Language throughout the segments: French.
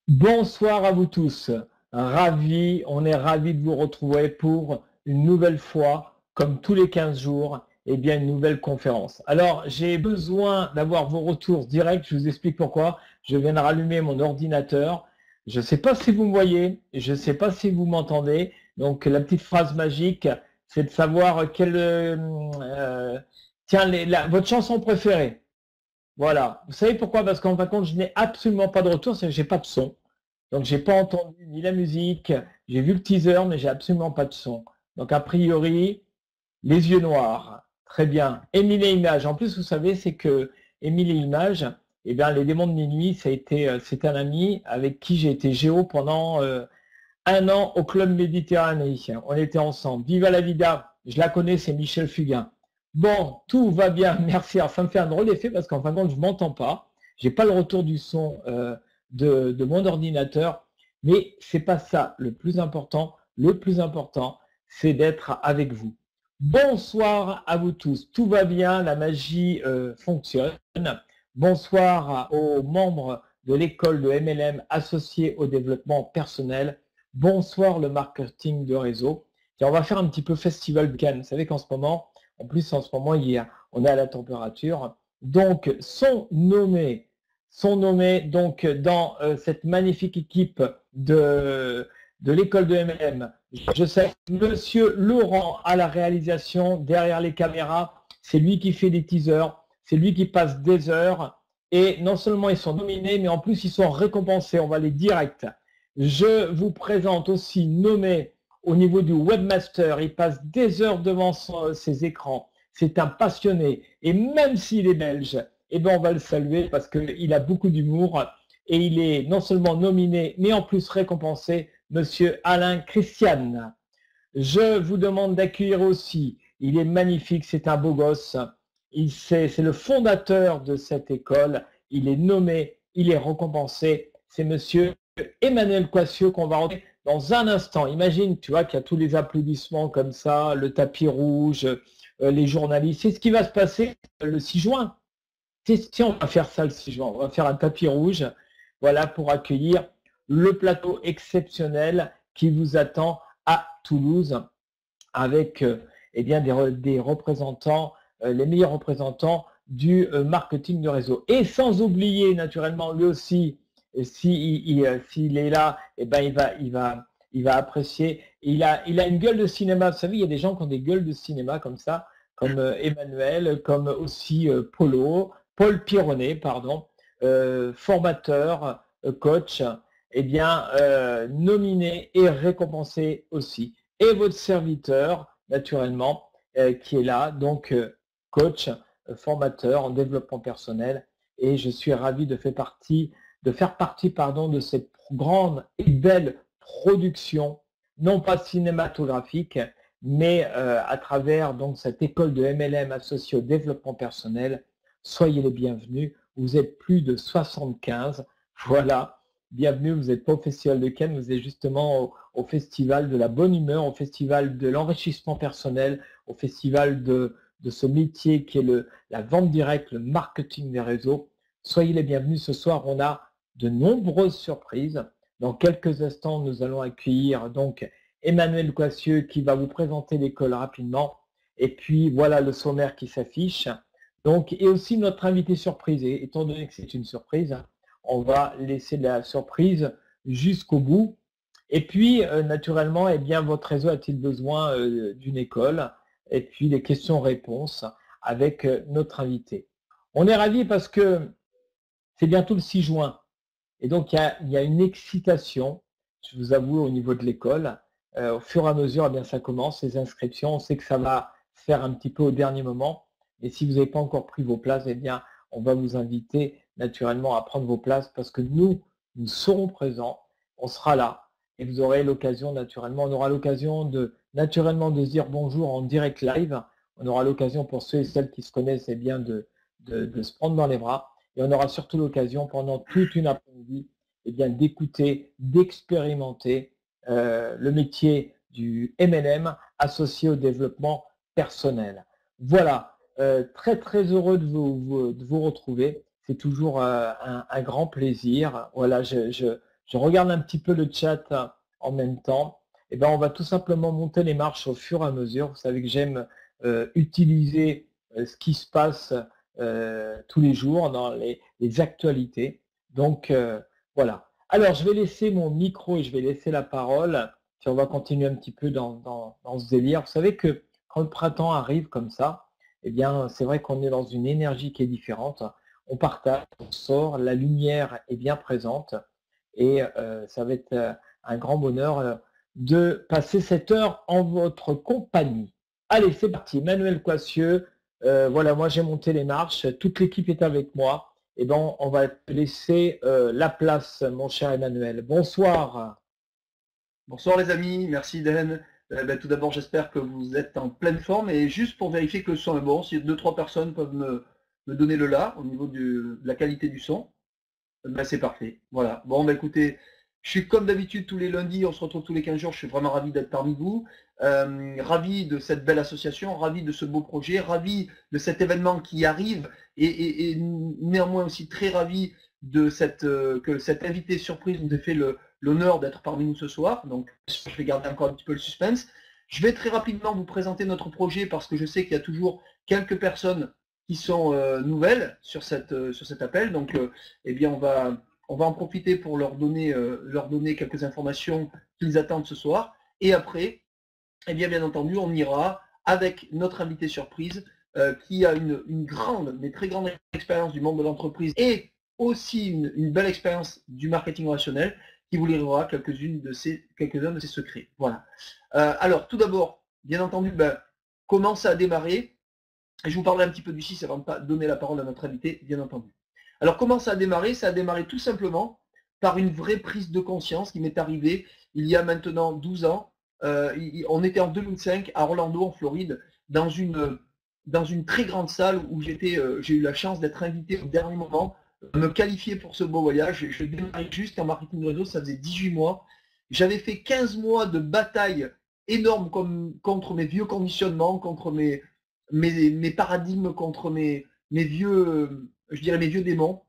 Bonsoir à vous tous. On est ravis de vous retrouver pour une nouvelle fois, comme tous les 15 jours, une nouvelle conférence. Alors, j'ai besoin d'avoir vos retours directs. Je vous explique pourquoi. Je viens de rallumer mon ordinateur. Je ne sais pas si vous me voyez, je ne sais pas si vous m'entendez. Donc, la petite phrase magique, c'est de savoir votre chanson préférée. Voilà. Vous savez pourquoi? Parce qu'en fin de compte, je n'ai absolument pas de retour, c'est que j'ai pas de son. Donc, j'ai pas entendu ni la musique, j'ai vu le teaser, mais j'ai absolument pas de son. Donc, a priori, les yeux noirs. Très bien. Émile et Images. En plus, vous savez, c'est que Émile et Images, les démons de minuit, c'est un ami avec qui j'ai été géo pendant un an au Club Méditerranée. On était ensemble. Viva la vida. Je la connais, c'est Michel Fugain. Bon, tout va bien, merci. Alors, ça me fait un drôle d'effet parce qu'en fin de compte, je ne m'entends pas. Je n'ai pas le retour du son de mon ordinateur. Mais ce n'est pas ça le plus important. Le plus important, c'est d'être avec vous. Bonsoir à vous tous. Tout va bien, la magie fonctionne. Bonsoir aux membres de l'école de MLM associés au développement personnel. Bonsoir le marketing de réseau. Et on va faire un petit peu festival de Cannes. Vous savez qu'en ce moment, on est à la température. Donc, sont nommés donc dans cette magnifique équipe de l'école de MLM. Je sais, Monsieur Laurent à la réalisation, derrière les caméras, c'est lui qui fait des teasers, c'est lui qui passe des heures. Et non seulement ils sont nominés, mais en plus ils sont récompensés. On va les directs. Je vous présente aussi nommé au niveau du webmaster. Il passe des heures devant ses écrans. C'est un passionné. Et même s'il est belge, on va le saluer parce qu'il a beaucoup d'humour. Et il est non seulement nominé, mais en plus récompensé, Monsieur Alain Christian. Je vous demande d'accueillir aussi, il est magnifique, c'est un beau gosse. C'est le fondateur de cette école. Il est nommé, il est récompensé. C'est Monsieur Emmanuel Coissieux qu'on va retrouver dans un instant. Imagine, tu vois, qu'il y a tous les applaudissements comme ça, le tapis rouge, les journalistes. C'est ce qui va se passer le 6 juin. Si on va faire ça le 6 juin, on va faire un tapis rouge, voilà, pour accueillir le plateau exceptionnel qui vous attend à Toulouse avec des représentants, les meilleurs représentants du marketing de réseau. Et sans oublier, naturellement, lui aussi, s'il est là, il va apprécier. Il a une gueule de cinéma. Vous savez, il y a des gens qui ont des gueules de cinéma comme ça, comme Emmanuel, comme aussi Paul Pironnet, pardon, formateur, coach, nominé et récompensé aussi. Et votre serviteur, naturellement, qui est là, donc coach, formateur en développement personnel. Et je suis ravi de faire partie, de cette grande et belle production, non pas cinématographique, mais à travers donc cette école de MLM associée au développement personnel. Soyez les bienvenus. Vous êtes plus de 75. Voilà. Bienvenue, vous êtes pas au Festival de Cannes, vous êtes justement au Festival de la bonne humeur, au Festival de l'enrichissement personnel, au Festival de ce métier qui est la vente directe, le marketing des réseaux. Soyez les bienvenus. Ce soir, on a de nombreuses surprises. Dans quelques instants, nous allons accueillir donc Emmanuel Coissieux qui va vous présenter l'école rapidement. Et puis, voilà le sommaire qui s'affiche. Donc, et aussi notre invité surprise. Et étant donné que c'est une surprise, on va laisser la surprise jusqu'au bout. Et puis, naturellement, votre réseau a-t-il besoin d'une école? Et puis, les questions-réponses avec notre invité. On est ravis parce que c'est bientôt le 6 juin. Et donc, il y a une excitation, je vous avoue, au niveau de l'école. Au fur et à mesure, ça commence, les inscriptions. On sait que ça va se faire un petit peu au dernier moment. Et si vous n'avez pas encore pris vos places, on va vous inviter naturellement à prendre vos places parce que nous serons présents, on sera là. Et vous aurez l'occasion, naturellement, on aura l'occasion de se dire bonjour en direct live. On aura l'occasion pour ceux et celles qui se connaissent, de se prendre dans les bras. Et on aura surtout l'occasion pendant toute une après-midi d'écouter, d'expérimenter le métier du MLM associé au développement personnel. Voilà, très très heureux de vous retrouver. C'est toujours un grand plaisir. Voilà, je je regarde un petit peu le chat en même temps. Et ben, on va tout simplement monter les marches au fur et à mesure. Vous savez que j'aime utiliser ce qui se passe tous les jours dans les actualités. Donc, voilà. Alors, je vais laisser mon micro et je vais laisser la parole. Puis on va continuer un petit peu dans ce délire. Vous savez que quand le printemps arrive comme ça, eh bien, c'est vrai qu'on est dans une énergie qui est différente. On partage, on sort, la lumière est bien présente et ça va être un grand bonheur de passer cette heure en votre compagnie. Allez, c'est parti. Manuel Coissieux, voilà, moi j'ai monté les marches, toute l'équipe est avec moi. Et ben, on va te laisser la place, mon cher Emmanuel. Bonsoir. Bonsoir les amis, merci Dan. Tout d'abord, j'espère que vous êtes en pleine forme et juste pour vérifier que le son est bon, si 2-3 personnes peuvent me donner le là au niveau de la qualité du son, c'est parfait. Voilà. Bon, écoutez, je suis comme d'habitude tous les lundis, on se retrouve tous les 15 jours, je suis vraiment ravi d'être parmi vous, ravi de cette belle association, ravi de ce beau projet, ravi de cet événement qui arrive et néanmoins aussi très ravi de que cet invité surprise nous ait fait l'honneur d'être parmi nous ce soir. Donc, je vais garder encore un petit peu le suspense. Je vais très rapidement vous présenter notre projet parce que je sais qu'il y a toujours quelques personnes qui sont nouvelles sur cet appel. Donc, eh bien, on va en profiter pour leur donner quelques informations qu'ils attendent ce soir. Et après, eh bien entendu, on ira avec notre invité surprise qui a une grande, mais très grande expérience du monde de l'entreprise et aussi une belle expérience du marketing relationnel qui vous livrera quelques-uns de ses secrets. Voilà. Alors, tout d'abord, bien entendu, comment ça a démarré? Et je vous parlerai un petit peu du site avant de pas donner la parole à notre invité, bien entendu. Alors, comment ça a démarré? Ça a démarré tout simplement par une vraie prise de conscience qui m'est arrivée il y a maintenant 12 ans. On était en 2005 à Orlando, en Floride, dans une très grande salle où j'ai eu la chance d'être invité au dernier moment, me qualifier pour ce beau voyage. Je démarrais juste en marketing de réseau, ça faisait 18 mois. J'avais fait 15 mois de bataille énorme contre mes vieux conditionnements, contre mes paradigmes, contre mes vieux, je dirais mes vieux démons.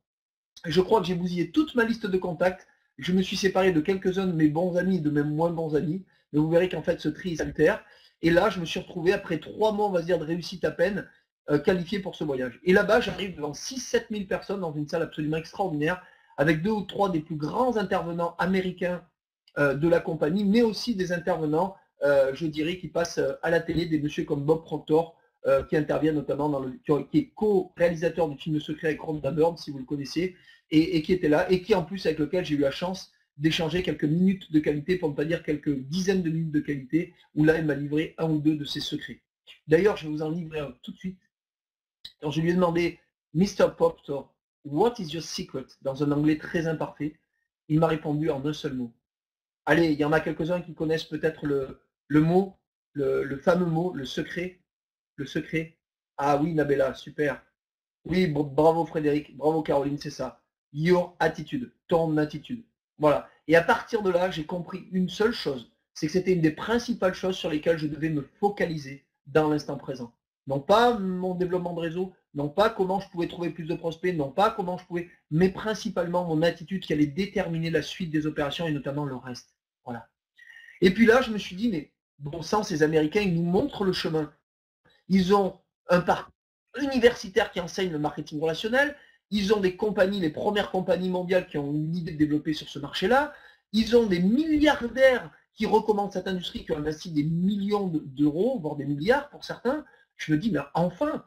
Je crois que j'ai bousillé toute ma liste de contacts. Je me suis séparé de quelques-uns de mes bons amis et de mes moins bons amis. Mais vous verrez qu'en fait, ce tri est salutaire. Et là, je me suis retrouvé, après 3 mois, on va dire, de réussite à peine, qualifié pour ce voyage. Et là-bas, j'arrive devant 6-7 000 personnes dans une salle absolument extraordinaire, avec 2 ou 3 des plus grands intervenants américains de la compagnie, mais aussi des intervenants, je dirais, qui passent à la télé, des messieurs comme Bob Proctor, qui intervient notamment qui est co-réalisateur du film Secret avec Rhonda Byrne, si vous le connaissez, et qui était là, et qui en plus avec lequel j'ai eu la chance d'échanger quelques minutes de qualité, pour ne pas dire quelques dizaines de minutes de qualité, où là, il m'a livré 1 ou 2 de ses secrets. D'ailleurs, je vais vous en livrer un tout de suite. Alors, je lui ai demandé, Mr. Proctor, what is your secret? Dans un anglais très imparfait. Il m'a répondu en un seul mot. Allez, il y en a quelques-uns qui connaissent peut-être le mot, le fameux mot, le secret. Le secret. Ah oui, Nabella, super. Oui, bravo Frédéric, bravo Caroline, c'est ça. Your attitude, ton attitude. Voilà. Et à partir de là, j'ai compris une seule chose, c'est que c'était une des principales choses sur lesquelles je devais me focaliser dans l'instant présent. Non pas mon développement de réseau, non pas comment je pouvais trouver plus de prospects, non pas comment je pouvais, mais principalement mon attitude qui allait déterminer la suite des opérations et notamment le reste. Voilà. Et puis là, je me suis dit, mais bon sang, ces Américains, ils nous montrent le chemin. Ils ont un parcours universitaire qui enseigne le marketing relationnel. Ils ont des compagnies, les premières compagnies mondiales qui ont eu l'idée de développer sur ce marché-là. Ils ont des milliardaires qui recommandent cette industrie, qui ont investi des millions d'euros, voire des milliards pour certains. Je me dis, mais enfin,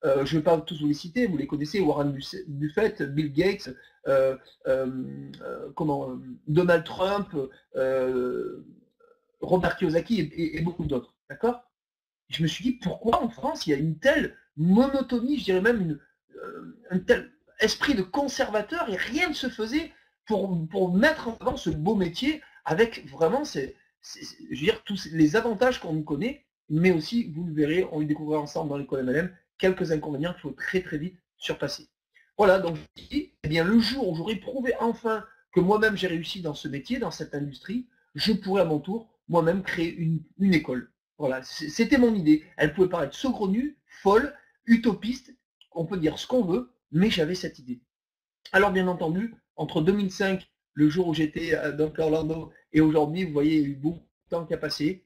je ne vais pas tous vous les citer, vous les connaissez, Warren Buffett, Bill Gates, Donald Trump, Robert Kiyosaki et beaucoup d'autres. D'accord? Je me suis dit, pourquoi en France, il y a une telle monotonie, je dirais même un tel esprit de conservateur, et rien ne se faisait pour mettre en avant ce beau métier avec vraiment je veux dire, tous les avantages qu'on nous connaît, mais aussi, vous le verrez, on y découvrira ensemble dans l'école MLM, quelques inconvénients qu'il faut très très vite surpasser. Voilà, donc je me suis dit, eh bien, le jour où j'aurai prouvé enfin que moi-même j'ai réussi dans ce métier, dans cette industrie, je pourrai à mon tour moi-même créer une école. Voilà, c'était mon idée. Elle pouvait paraître saugrenue, folle, utopiste, on peut dire ce qu'on veut, mais j'avais cette idée. Alors bien entendu, entre 2005 le jour où j'étais donc à Orlando et aujourd'hui, vous voyez, il y a eu beaucoup de temps qui a passé.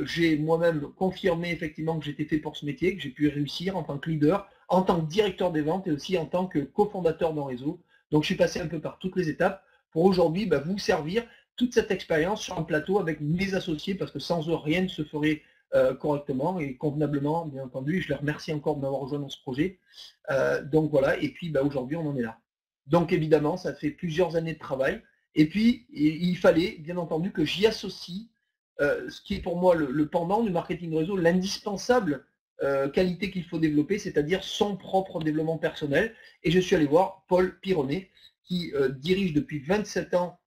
J'ai moi-même confirmé effectivement que j'étais fait pour ce métier, que j'ai pu réussir en tant que leader, en tant que directeur des ventes et aussi en tant que cofondateur d'un réseau. Donc je suis passé un peu par toutes les étapes pour aujourd'hui vous servir toute cette expérience sur un plateau avec mes associés, parce que sans eux, rien ne se ferait correctement et convenablement, bien entendu. Et je les remercie encore de m'avoir rejoint dans ce projet. Donc voilà, et puis aujourd'hui, on en est là. Donc évidemment, ça fait plusieurs années de travail. Et puis, il fallait, bien entendu, que j'y associe ce qui est pour moi le pendant du marketing réseau, l'indispensable qualité qu'il faut développer, c'est-à-dire son propre développement personnel. Et je suis allé voir Paul Pironnet, qui dirige depuis 27 ans,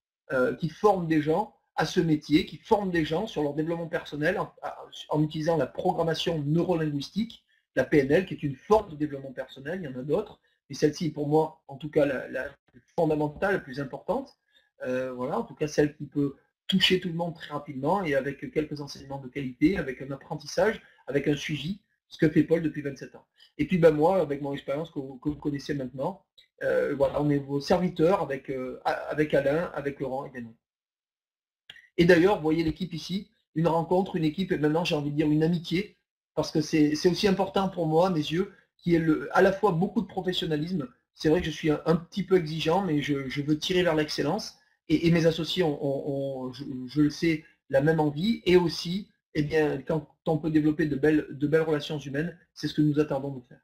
qui forme des gens à ce métier, qui forme des gens sur leur développement personnel en utilisant la programmation neurolinguistique, la PNL, qui est une forme de développement personnel, il y en a d'autres, et celle-ci est pour moi, en tout cas, la fondamentale, la plus importante. Voilà, en tout cas, celle qui peut toucher tout le monde très rapidement et avec quelques enseignements de qualité, avec un apprentissage, avec un suivi, ce que fait Paul depuis 27 ans. Et puis moi, avec mon expérience que vous connaissez maintenant, voilà, on est vos serviteurs avec Alain, avec Laurent et Benoît. Et d'ailleurs, vous voyez l'équipe ici, une rencontre, une équipe, et maintenant j'ai envie de dire une amitié, parce que c'est aussi important pour moi, à mes yeux, qui est à la fois beaucoup de professionnalisme. C'est vrai que je suis un petit peu exigeant, mais je veux tirer vers l'excellence. Et mes associés ont je le sais, la même envie. Et aussi, eh bien, quand on peut développer de belles relations humaines, c'est ce que nous attendons de faire.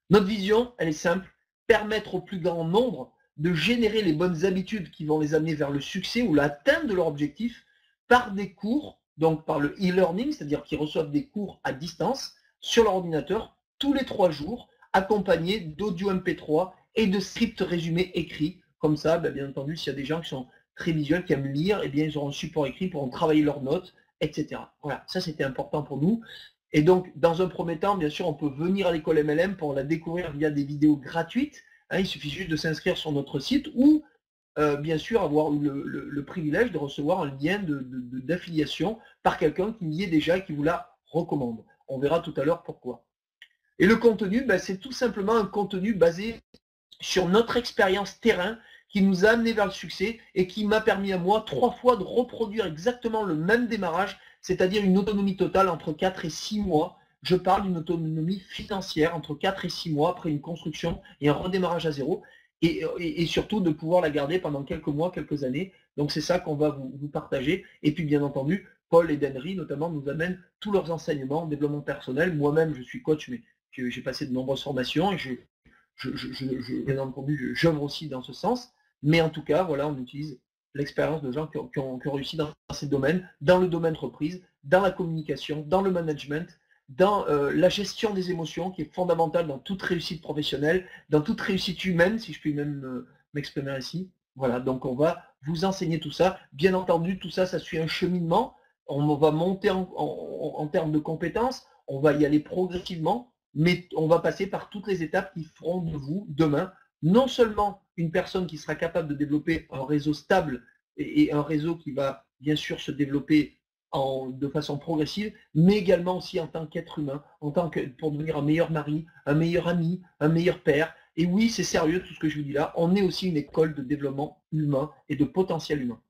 Notre vision, elle est simple, permettre au plus grand nombre de générer les bonnes habitudes qui vont les amener vers le succès ou l'atteinte de leur objectif par des cours, donc par le e-learning, c'est-à-dire qu'ils reçoivent des cours à distance sur leur ordinateur tous les 3 jours, accompagnés d'audio MP3 et de scripts résumés écrits. Comme ça, bien entendu, s'il y a des gens qui sont très visuels, qui aiment lire, eh bien, ils auront un support écrit pour travailler leurs notes, etc. Voilà, ça c'était important pour nous. Et donc, dans un premier temps, bien sûr, on peut venir à l'école MLM pour la découvrir via des vidéos gratuites. Il suffit juste de s'inscrire sur notre site ou, bien sûr, avoir le privilège de recevoir un lien d'affiliation par quelqu'un qui y est déjà et qui vous la recommande. On verra tout à l'heure pourquoi. Et le contenu, c'est tout simplement un contenu basé sur notre expérience terrain qui nous a amené vers le succès et qui m'a permis à moi 3 fois de reproduire exactement le même démarrage, c'est-à-dire une autonomie totale entre 4 et 6 mois. Je parle d'une autonomie financière entre 4 et 6 mois après une construction et un redémarrage à zéro, et surtout de pouvoir la garder pendant quelques mois, quelques années. Donc c'est ça qu'on va vous partager. Et puis bien entendu, Paul et Denry notamment nous amènent tous leurs enseignements en développement personnel. Moi-même, je suis coach, mais j'ai passé de nombreuses formations et bien entendu, j'œuvre aussi dans ce sens. Mais en tout cas, voilà, on utilise l'expérience de gens qui ont réussi dans ces domaines, dans le domaine entreprise, dans la communication, dans le management, dans la gestion des émotions, qui est fondamentale dans toute réussite professionnelle, dans toute réussite humaine, si je puis même m'exprimer ainsi. Voilà, donc on va vous enseigner tout ça. Bien entendu, tout ça, ça suit un cheminement. On va monter en termes de compétences, on va y aller progressivement, mais on va passer par toutes les étapes qui feront de vous, demain, non seulement une personne qui sera capable de développer un réseau stable et un réseau qui va bien sûr se développer de façon progressive, mais également aussi en tant qu'être humain, pour devenir un meilleur mari, un meilleur ami, un meilleur père. Et oui, c'est sérieux tout ce que je vous dis là, on est aussi une école de développement humain et de potentiel humain.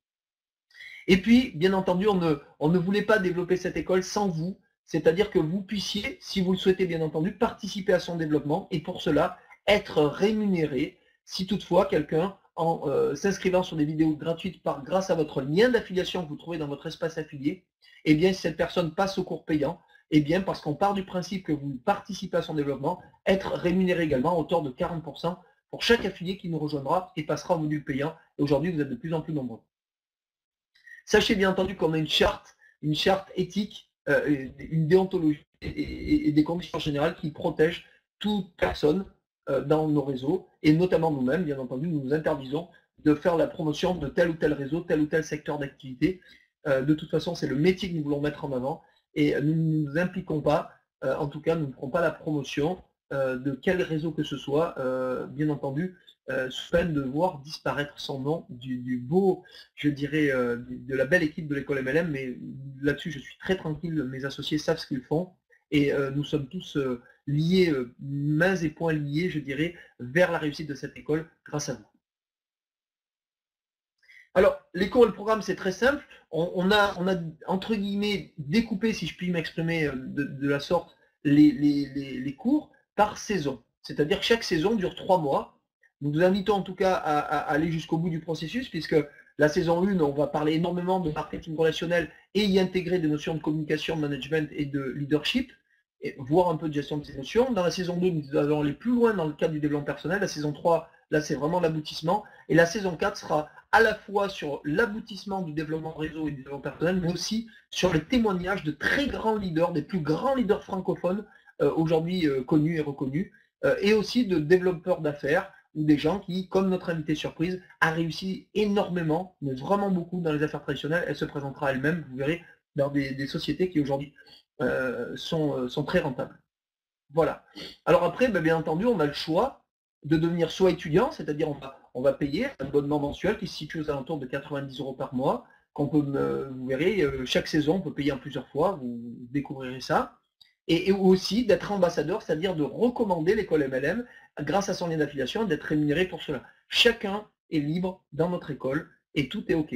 Et puis, bien entendu, on ne voulait pas développer cette école sans vous, c'est-à-dire que vous puissiez, si vous le souhaitez bien entendu, participer à son développement et pour cela, être rémunéré si toutefois quelqu'un, en s'inscrivant sur des vidéos gratuites grâce à votre lien d'affiliation que vous trouvez dans votre espace affilié, eh bien, si cette personne passe au cours payant, eh bien, parce qu'on part du principe que vous participez à son développement, être rémunéré également à hauteur de 40% pour chaque affilié qui nous rejoindra et passera au module payant. Et aujourd'hui, vous êtes de plus en plus nombreux. Sachez bien entendu qu'on a une charte éthique, une déontologie et des conditions générales qui protègent toute personne dans nos réseaux, et notamment nous-mêmes, bien entendu, nous nous interdisons de faire la promotion de tel ou tel réseau, tel ou tel secteur d'activité. De toute façon, c'est le métier que nous voulons mettre en avant, et nous ne nous impliquons pas, en tout cas, nous ne ferons pas la promotion de quel réseau que ce soit, bien entendu, sous peine de voir disparaître son nom du beau, je dirais, de la belle équipe de l'école MLM, mais là-dessus je suis très tranquille, mes associés savent ce qu'ils font, et nous sommes tous liés, mains et poings liés, je dirais, vers la réussite de cette école grâce à vous. Alors, les cours et le programme, c'est très simple. On a, entre guillemets, découpé, si je puis m'exprimer de la sorte, les cours par saison. C'est-à-dire que chaque saison dure 3 mois. Nous vous invitons en tout cas à aller jusqu'au bout du processus, puisque la saison 1, on va parler énormément de marketing relationnel et y intégrer des notions de communication, de management et de leadership, et voir un peu de gestion de ces notions. Dans la saison 2, nous allons aller plus loin dans le cadre du développement personnel. La saison 3, là, c'est vraiment l'aboutissement. Et la saison 4 sera à la fois sur l'aboutissement du développement réseau et du développement personnel, mais aussi sur les témoignages de très grands leaders, des plus grands leaders francophones aujourd'hui connus et reconnus, et aussi de développeurs d'affaires ou des gens qui, comme notre invité surprise, a réussi énormément, mais vraiment beaucoup dans les affaires traditionnelles. Elle se présentera elle-même, vous verrez, dans des sociétés qui aujourd'hui sont très rentables. Voilà. Alors après, bien entendu, on a le choix de devenir soit étudiant, c'est-à-dire on va payer un abonnement mensuel qui se situe aux alentours de 90 € par mois, qu'on peut, vous verrez, chaque saison, on peut payer en plusieurs fois, vous découvrirez ça. Et aussi d'être ambassadeur, c'est-à-dire de recommander l'école MLM grâce à son lien d'affiliation, d'être rémunéré pour cela. Chacun est libre dans notre école et tout est OK.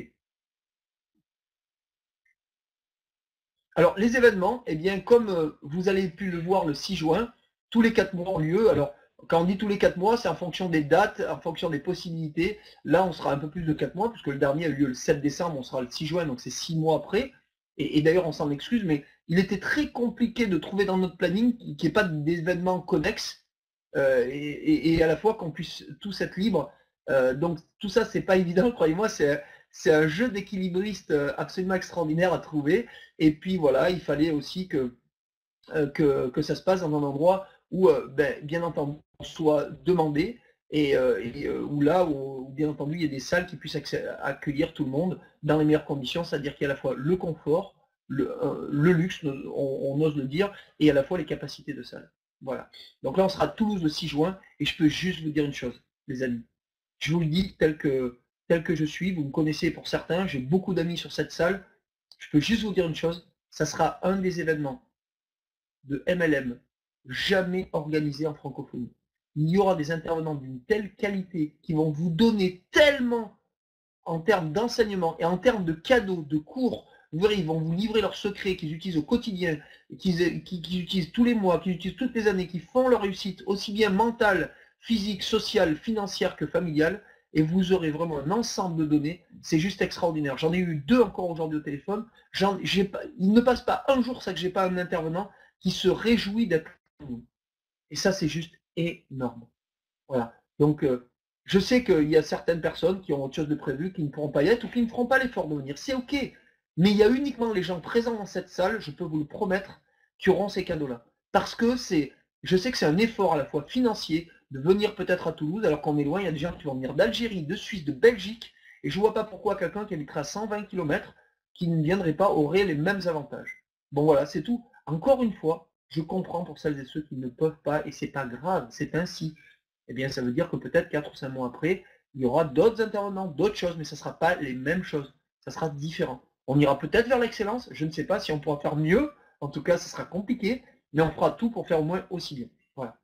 Alors, les événements, eh bien, comme vous avez pu le voir le 6 juin, tous les 4 mois ont lieu. Alors, quand on dit tous les 4 mois, c'est en fonction des dates, en fonction des possibilités. Là, on sera un peu plus de 4 mois, puisque le dernier a eu lieu le 7 décembre, on sera le 6 juin, donc c'est 6 mois après. Et d'ailleurs, on s'en excuse, mais il était très compliqué de trouver dans notre planning qu'il n'y ait pas d'événements connexes, et à la fois qu'on puisse tous être libres. Donc, tout ça, c'est pas évident, croyez-moi, c'est un jeu d'équilibriste absolument extraordinaire à trouver. Et puis voilà, il fallait aussi que ça se passe dans un endroit où, bien entendu, on soit demandé et où là, où bien entendu, il y a des salles qui puissent accueillir tout le monde dans les meilleures conditions, c'est-à-dire qu'il y a à la fois le confort, le luxe, on ose le dire, et à la fois les capacités de salle. Voilà. Donc là, on sera à Toulouse le 6 juin, et je peux juste vous dire une chose, les amis. Je vous le dis tel que je suis, vous me connaissez pour certains, j'ai beaucoup d'amis sur cette salle. Je peux juste vous dire une chose, ça sera un des événements de MLM jamais organisé en francophonie. Il y aura des intervenants d'une telle qualité qui vont vous donner tellement en termes d'enseignement et en termes de cadeaux, de cours. Vous verrez, ils vont vous livrer leurs secrets qu'ils utilisent au quotidien, qu'ils utilisent tous les mois, qu'ils utilisent toutes les années, qui font leur réussite aussi bien mentale, physique, sociale, financière que familiale. Et vous aurez vraiment un ensemble de données. C'est juste extraordinaire. J'en ai eu 2 encore aujourd'hui au téléphone. Il ne passe pas un jour ça que j'ai pas un intervenant qui se réjouit d'être avec nous. Et ça, c'est juste énorme. Voilà. Donc, je sais qu'il y a certaines personnes qui ont autre chose de prévu, qui ne pourront pas y être ou qui ne feront pas l'effort de venir. C'est OK. Mais il y a uniquement les gens présents dans cette salle, je peux vous le promettre, qui auront ces cadeaux-là. Parce que je sais que c'est un effort à la fois financier de venir peut-être à Toulouse, alors qu'on est loin. Il y a des gens qui vont venir d'Algérie, de Suisse, de Belgique. Et je ne vois pas pourquoi quelqu'un qui habiterait à 120 km, qui ne viendrait pas, aurait les mêmes avantages. Bon, voilà, c'est tout. Encore une fois, je comprends pour celles et ceux qui ne peuvent pas, et c'est pas grave, c'est ainsi. Eh bien, ça veut dire que peut-être 4 ou 5 mois après, il y aura d'autres intervenants, d'autres choses, mais ça ne sera pas les mêmes choses. Ça sera différent. On ira peut-être vers l'excellence, je ne sais pas si on pourra faire mieux, en tout cas, ça sera compliqué, mais on fera tout pour faire au moins aussi bien. Voilà.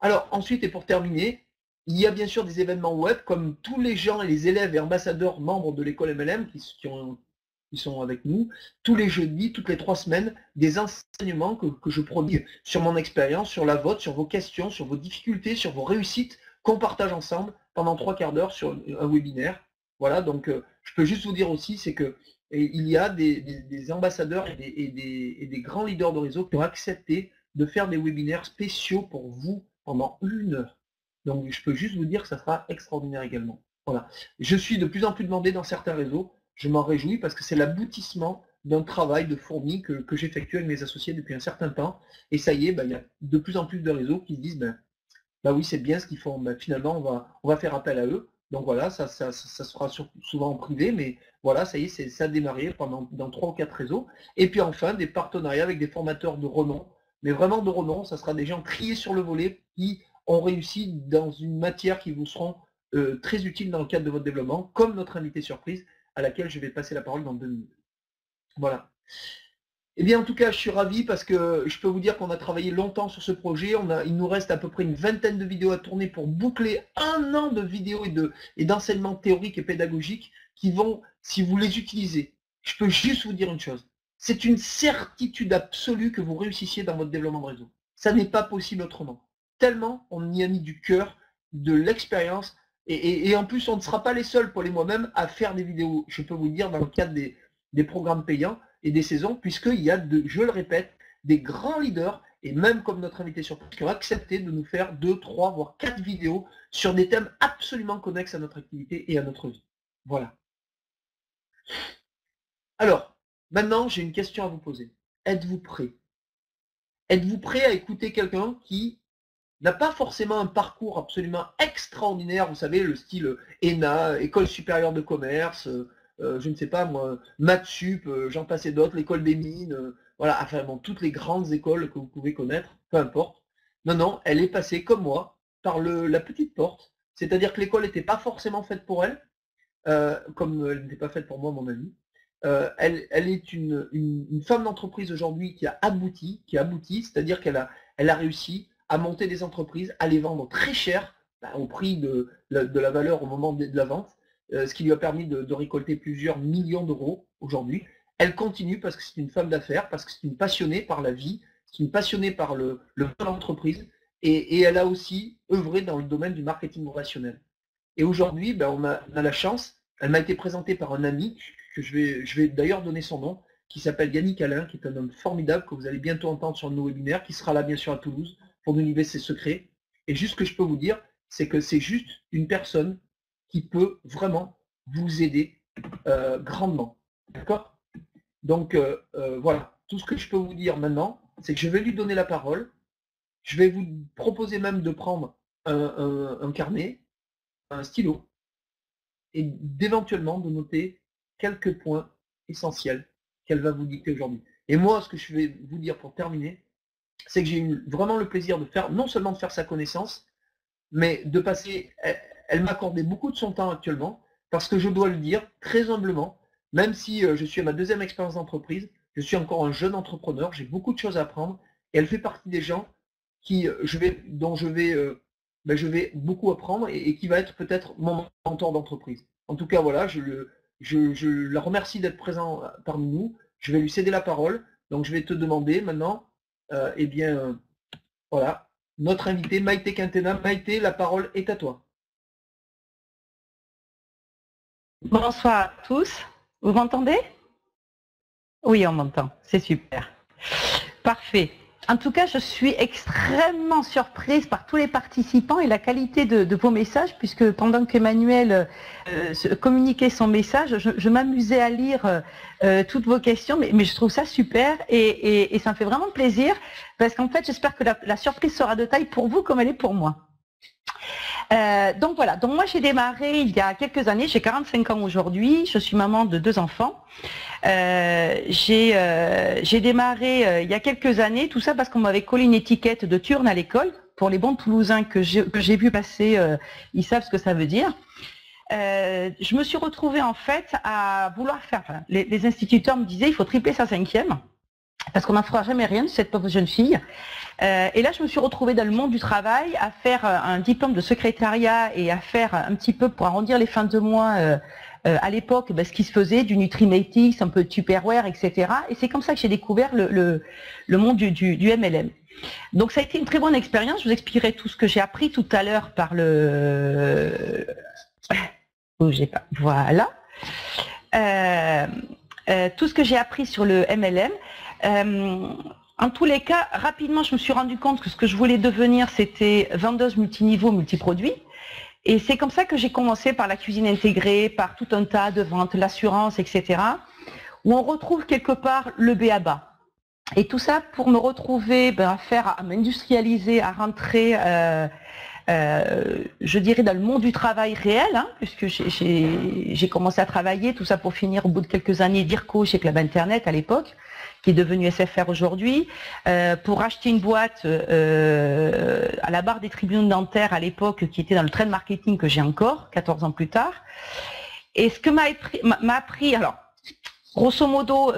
Alors, ensuite, et pour terminer, il y a bien sûr des événements web, comme tous les gens et les élèves et ambassadeurs membres de l'école MLM qui sont avec nous, tous les jeudis, toutes les 3 semaines, des enseignements que je prodigue sur mon expérience, sur la vôtre, sur vos questions, sur vos difficultés, sur vos réussites, qu'on partage ensemble pendant 3/4 d'heure sur un webinaire. Voilà, donc je peux juste vous dire aussi, c'est que il y a des ambassadeurs et des grands leaders de réseau qui ont accepté de faire des webinaires spéciaux pour vous pendant 1 heure. Donc je peux juste vous dire que ça sera extraordinaire également. Voilà. Je suis de plus en plus demandé dans certains réseaux. Je m'en réjouis parce que c'est l'aboutissement d'un travail de fourmi que j'effectue avec mes associés depuis un certain temps. Et ça y est, il y a de plus en plus de réseaux qui se disent, oui, c'est bien ce qu'ils font. Finalement, on va faire appel à eux. Donc voilà, ça sera souvent en privé, mais voilà, ça y est, ça a démarré dans 3 ou 4 réseaux. Et puis enfin, des partenariats avec des formateurs de renom, mais vraiment de renom, ça sera des gens triés sur le volet qui ont réussi dans une matière qui vous seront très utiles dans le cadre de votre développement, comme notre invité surprise, à laquelle je vais passer la parole dans 2 minutes. Voilà. Eh bien, en tout cas, je suis ravi parce que je peux vous dire qu'on a travaillé longtemps sur ce projet. Il nous reste à peu près une vingtaine de vidéos à tourner pour boucler 1 an de vidéos et d'enseignements théoriques et pédagogiques qui vont, si vous les utilisez, je peux juste vous dire une chose. C'est une certitude absolue que vous réussissiez dans votre développement de réseau. Ça n'est pas possible autrement. Tellement on y a mis du cœur, de l'expérience, et en plus, on ne sera pas les seuls, Paul et moi-même, à faire des vidéos, je peux vous dire, dans le cadre des programmes payants et des saisons, puisqu'il y a, je le répète, des grands leaders, et même comme notre invité surprise, qui ont accepté de nous faire 2, 3, voire 4 vidéos sur des thèmes absolument connexes à notre activité et à notre vie. Voilà. Alors, maintenant, j'ai une question à vous poser. Êtes-vous prêt? Êtes-vous prêt à écouter quelqu'un qui n'a pas forcément un parcours absolument extraordinaire, vous savez, le style ENA, École supérieure de commerce, je ne sais pas moi, Mathsup, j'en passe et d'autres, l'école des mines, voilà, enfin bon, toutes les grandes écoles que vous pouvez connaître, peu importe. Non, non, elle est passée comme moi par la petite porte, c'est-à-dire que l'école n'était pas forcément faite pour elle, comme elle n'était pas faite pour moi, mon ami. Elle est une femme d'entreprise aujourd'hui qui a abouti, c'est-à-dire qu'elle a réussi à monter des entreprises, à les vendre très cher, au prix de la valeur au moment de la vente, ce qui lui a permis de récolter plusieurs millions d'euros aujourd'hui. Elle continue parce que c'est une femme d'affaires, parce que c'est une passionnée par la vie, c'est une passionnée par le monde de l'entreprise, et elle a aussi œuvré dans le domaine du marketing relationnel. Et aujourd'hui, on a la chance, elle m'a été présentée par un ami, que je vais d'ailleurs donner son nom, qui s'appelle Yannick Alain, qui est un homme formidable, que vous allez bientôt entendre sur nos webinaires, qui sera là bien sûr à Toulouse, pour nous livrer ses secrets. Et juste ce que je peux vous dire, c'est que c'est juste une personne qui peut vraiment vous aider grandement. D'accord? Donc voilà, tout ce que je peux vous dire maintenant, c'est que je vais lui donner la parole. Je vais vous proposer même de prendre un carnet, un stylo, et d'éventuellement de noter quelques points essentiels qu'elle va vous dicter aujourd'hui. Et moi, ce que je vais vous dire pour terminer, c'est que j'ai eu vraiment le plaisir de faire, non seulement de faire sa connaissance, mais de passer, elle m'accordait beaucoup de son temps actuellement, parce que je dois le dire très humblement, même si je suis à ma 2e expérience d'entreprise, je suis encore un jeune entrepreneur, j'ai beaucoup de choses à apprendre, et elle fait partie des gens dont je vais beaucoup apprendre et qui va être peut-être mon mentor d'entreprise. En tout cas, voilà, je la remercie d'être présent parmi nous. Je vais lui céder la parole. Donc, je vais te demander maintenant, voilà, notre invité, Maïté Quintena. Maïté, la parole est à toi. Bonsoir à tous. Vous m'entendez? Oui, on m'entend. C'est super. Parfait. En tout cas, je suis extrêmement surprise par tous les participants et la qualité de vos messages, puisque pendant qu'Emmanuel communiquait son message, je m'amusais à lire toutes vos questions, mais je trouve ça super et ça me fait vraiment plaisir, parce qu'en fait, j'espère que la surprise sera de taille pour vous comme elle est pour moi. Donc voilà, donc moi j'ai démarré il y a quelques années, j'ai 45 ans aujourd'hui, je suis maman de 2 enfants. J'ai démarré il y a quelques années, tout ça parce qu'on m'avait collé une étiquette de turne à l'école. Pour les bons Toulousains que j'ai vu passer, ils savent ce que ça veut dire. Je me suis retrouvée en fait à vouloir faire, les instituteurs me disaient il faut tripler sa 5e, parce qu'on n'en fera jamais rien de cette pauvre jeune fille. Et là, je me suis retrouvée dans le monde du travail à faire un diplôme de secrétariat et à faire un petit peu pour arrondir les fins de mois à l'époque, ce qui se faisait, du Nutrimatics, un peu de Tupperware, etc. Et c'est comme ça que j'ai découvert le monde du MLM. Donc ça a été une très bonne expérience. Je vous expliquerai tout ce que j'ai appris tout à l'heure par le... Bougez pas. Voilà. Tout ce que j'ai appris sur le MLM. En tous les cas, rapidement, je me suis rendu compte que ce que je voulais devenir, c'était vendeuse multiniveau, multiproduit. Et c'est comme ça que j'ai commencé par la cuisine intégrée, par tout un tas de ventes, l'assurance, etc., où on retrouve quelque part le B.A.-ba. Et tout ça pour me retrouver à m'industrialiser, à rentrer, je dirais, dans le monde du travail réel, puisque j'ai commencé à travailler, tout ça pour finir au bout de quelques années d'IRCO chez Club Internet à l'époque, qui est devenu SFR aujourd'hui, pour acheter une boîte à la barre des tribunaux dentaires à l'époque, qui était dans le trade marketing que j'ai encore, 14 ans plus tard. Et ce que m'a appris, alors, Grosso modo,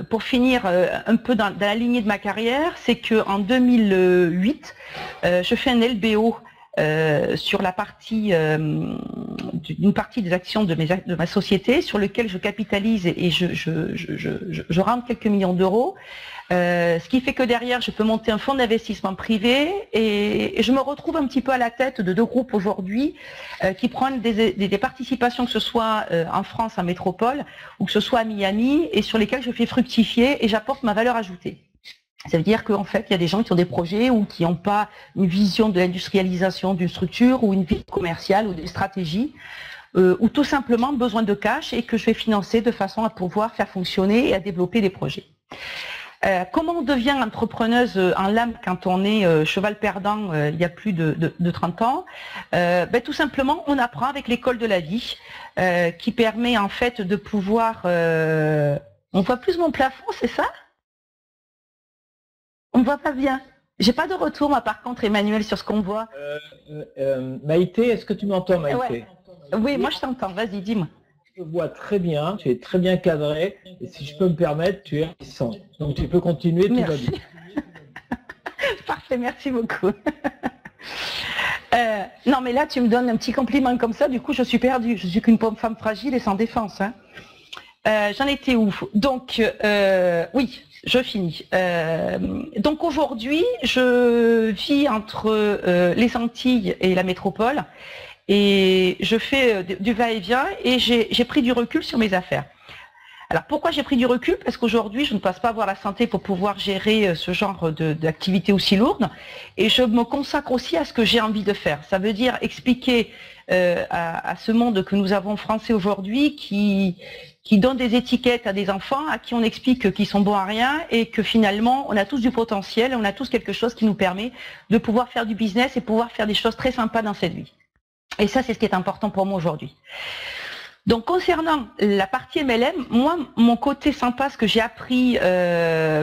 pour finir un peu dans la lignée de ma carrière, c'est qu'en 2008, je fais un LBO sur la partie, une partie des actions de ma société, sur lequel je capitalise et je rentre quelques millions d'euros. Ce qui fait que derrière, je peux monter un fonds d'investissement privé et je me retrouve un petit peu à la tête de deux groupes aujourd'hui qui prennent des participations, que ce soit en France, en métropole, ou que ce soit à Miami, et sur lesquels je fais fructifier et j'apporte ma valeur ajoutée. Ça veut dire qu'en fait, il y a des gens qui ont des projets ou qui n'ont pas une vision de l'industrialisation d'une structure ou une vision commerciale ou des stratégies, ou tout simplement besoin de cash et que je vais financer de façon à pouvoir faire fonctionner et à développer des projets. Comment on devient entrepreneuse en l'âme quand on est cheval perdant il y a plus de 30 ans? Tout simplement, on apprend avec l'école de la vie qui permet en fait de pouvoir... On voit plus mon plafond, c'est ça? On ne voit pas bien. J'ai pas de retour, moi, par contre, Emmanuel, sur ce qu'on voit. Maïté, est-ce que tu m'entends, Maïté? Ouais. Oui, moi je t'entends, vas-y, dis-moi. Je te vois très bien, tu es très bien cadré, et si je peux me permettre, tu es puissant. Donc tu peux continuer, tout va bien. Parfait, merci beaucoup. Non, mais là, tu me donnes un petit compliment comme ça, du coup, je suis perdue. Je suis qu'une pauvre femme fragile et sans défense. Hein. J'en étais où? Donc, oui, je finis. Donc aujourd'hui, je vis entre les Antilles et la métropole. Et je fais du va-et-vient et j'ai pris du recul sur mes affaires. Alors pourquoi j'ai pris du recul? Parce qu'aujourd'hui, je ne passe pas avoir la santé pour pouvoir gérer ce genre d'activité aussi lourde. Et je me consacre aussi à ce que j'ai envie de faire. Ça veut dire expliquer à ce monde que nous avons français aujourd'hui qui donne des étiquettes à des enfants à qui on explique qu'ils sont bons à rien et que finalement, on a tous du potentiel, on a tous quelque chose qui nous permet de pouvoir faire du business et pouvoir faire des choses très sympas dans cette vie. Et ça, c'est ce qui est important pour moi aujourd'hui. Donc, concernant la partie MLM, moi, mon côté sympa, ce que j'ai appris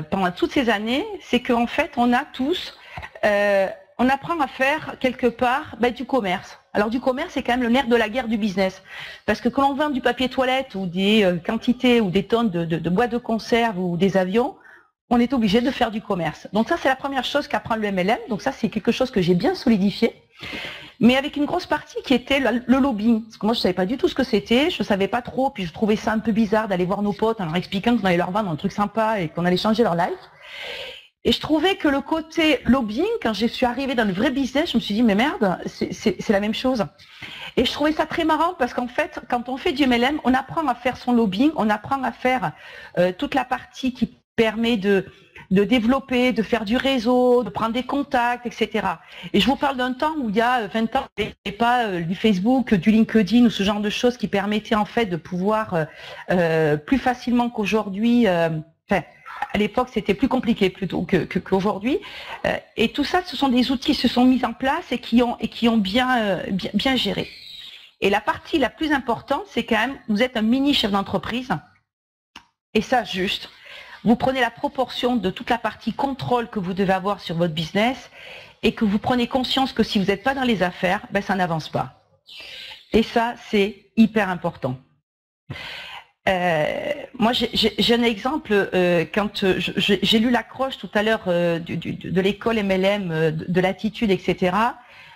pendant toutes ces années, c'est qu'en fait, on a tous, on apprend à faire quelque part du commerce. Alors, du commerce, c'est quand même le nerf de la guerre du business. Parce que quand on vend du papier toilette ou des quantités ou des tonnes de boîtes de conserve ou des avions, on est obligé de faire du commerce. Donc ça, c'est la première chose qu'apprend le MLM. Donc ça, c'est quelque chose que j'ai bien solidifié. Mais avec une grosse partie qui était le lobbying. Parce que moi, je ne savais pas du tout ce que c'était, je ne savais pas trop, puis je trouvais ça un peu bizarre d'aller voir nos potes en leur expliquant qu'on allait leur vendre un truc sympa et qu'on allait changer leur life. Et je trouvais que le côté lobbying, quand je suis arrivée dans le vrai business, je me suis dit, mais merde, c'est la même chose. Et je trouvais ça très marrant parce qu'en fait, quand on fait du MLM, on apprend à faire son lobbying, on apprend à faire toute la partie qui permet de développer, de faire du réseau, de prendre des contacts, etc. Et je vous parle d'un temps où il y a 20 ans, il n'y avait pas du Facebook, du LinkedIn ou ce genre de choses qui permettaient en fait de pouvoir plus facilement qu'aujourd'hui, à l'époque c'était plus compliqué plutôt qu'aujourd'hui. Et tout ça, ce sont des outils qui se sont mis en place et qui ont bien géré. Et la partie la plus importante, c'est quand même, vous êtes un mini chef d'entreprise, et ça juste. Vous prenez la proportion de toute la partie contrôle que vous devez avoir sur votre business et que vous prenez conscience que si vous n'êtes pas dans les affaires, ça n'avance pas. Et ça, c'est hyper important. Moi, j'ai un exemple, quand j'ai lu l'accroche tout à l'heure de l'école MLM, de l'attitude, etc.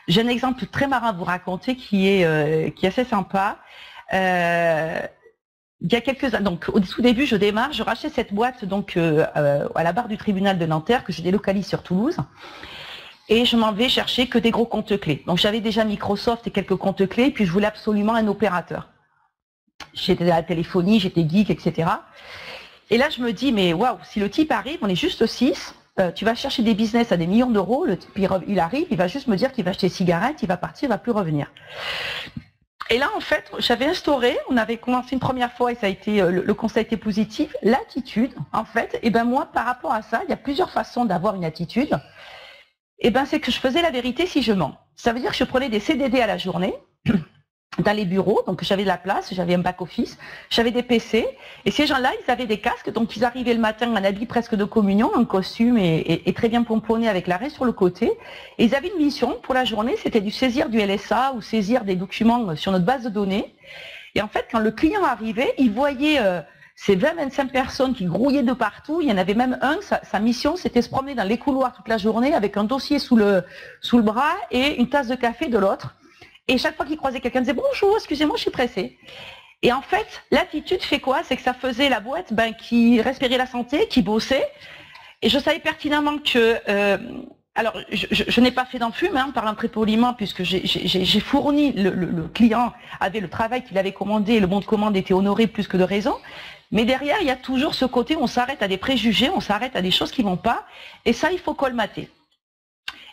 J'ai un exemple très marrant à vous raconter qui est assez sympa. Il y a quelques années, donc au tout début, je démarre, je rachète cette boîte donc à la barre du tribunal de Nanterre que je délocalise sur Toulouse, et je m'en vais chercher que des gros comptes clés. Donc j'avais déjà Microsoft et quelques comptes clés, puis je voulais absolument un opérateur. J'étais à la téléphonie, j'étais geek, etc. Et là je me dis mais waouh, si le type arrive, on est juste 6. Tu vas chercher des business à des millions d'euros, le type il arrive, il va juste me dire qu'il va acheter des cigarettes, il va partir, il va plus revenir. Et là, en fait, j'avais instauré, on avait commencé une première fois et ça a été, le constat a été positif, l'attitude, en fait, et moi, par rapport à ça, il y a plusieurs façons d'avoir une attitude, c'est que je faisais la vérité si je mens. Ça veut dire que je prenais des CDD à la journée, dans les bureaux, donc j'avais de la place, j'avais un back-office, j'avais des PC, et ces gens-là, ils avaient des casques, donc ils arrivaient le matin en habit presque de communion, en costume et très bien pomponné avec l'arrêt sur le côté, et ils avaient une mission pour la journée, c'était du saisir du LSA ou saisir des documents sur notre base de données, et en fait, quand le client arrivait, il voyait C'est 20-25 personnes qui grouillaient de partout. Il y en avait même un, sa mission, c'était se promener dans les couloirs toute la journée avec un dossier sous le bras et une tasse de café de l'autre. Et chaque fois qu'il croisait quelqu'un, il disait « Bonjour, excusez-moi, je suis pressé ». Et en fait, l'attitude fait quoi? C'est que ça faisait la boîte qui respirait la santé, qui bossait. Et je savais pertinemment que... alors, je n'ai pas fait d'enfume, parlant très poliment, puisque j'ai fourni, le client avait le travail qu'il avait commandé, le bon de commande était honoré plus que de raison. Mais derrière, il y a toujours ce côté où on s'arrête à des préjugés, on s'arrête à des choses qui ne vont pas. Et ça, il faut colmater.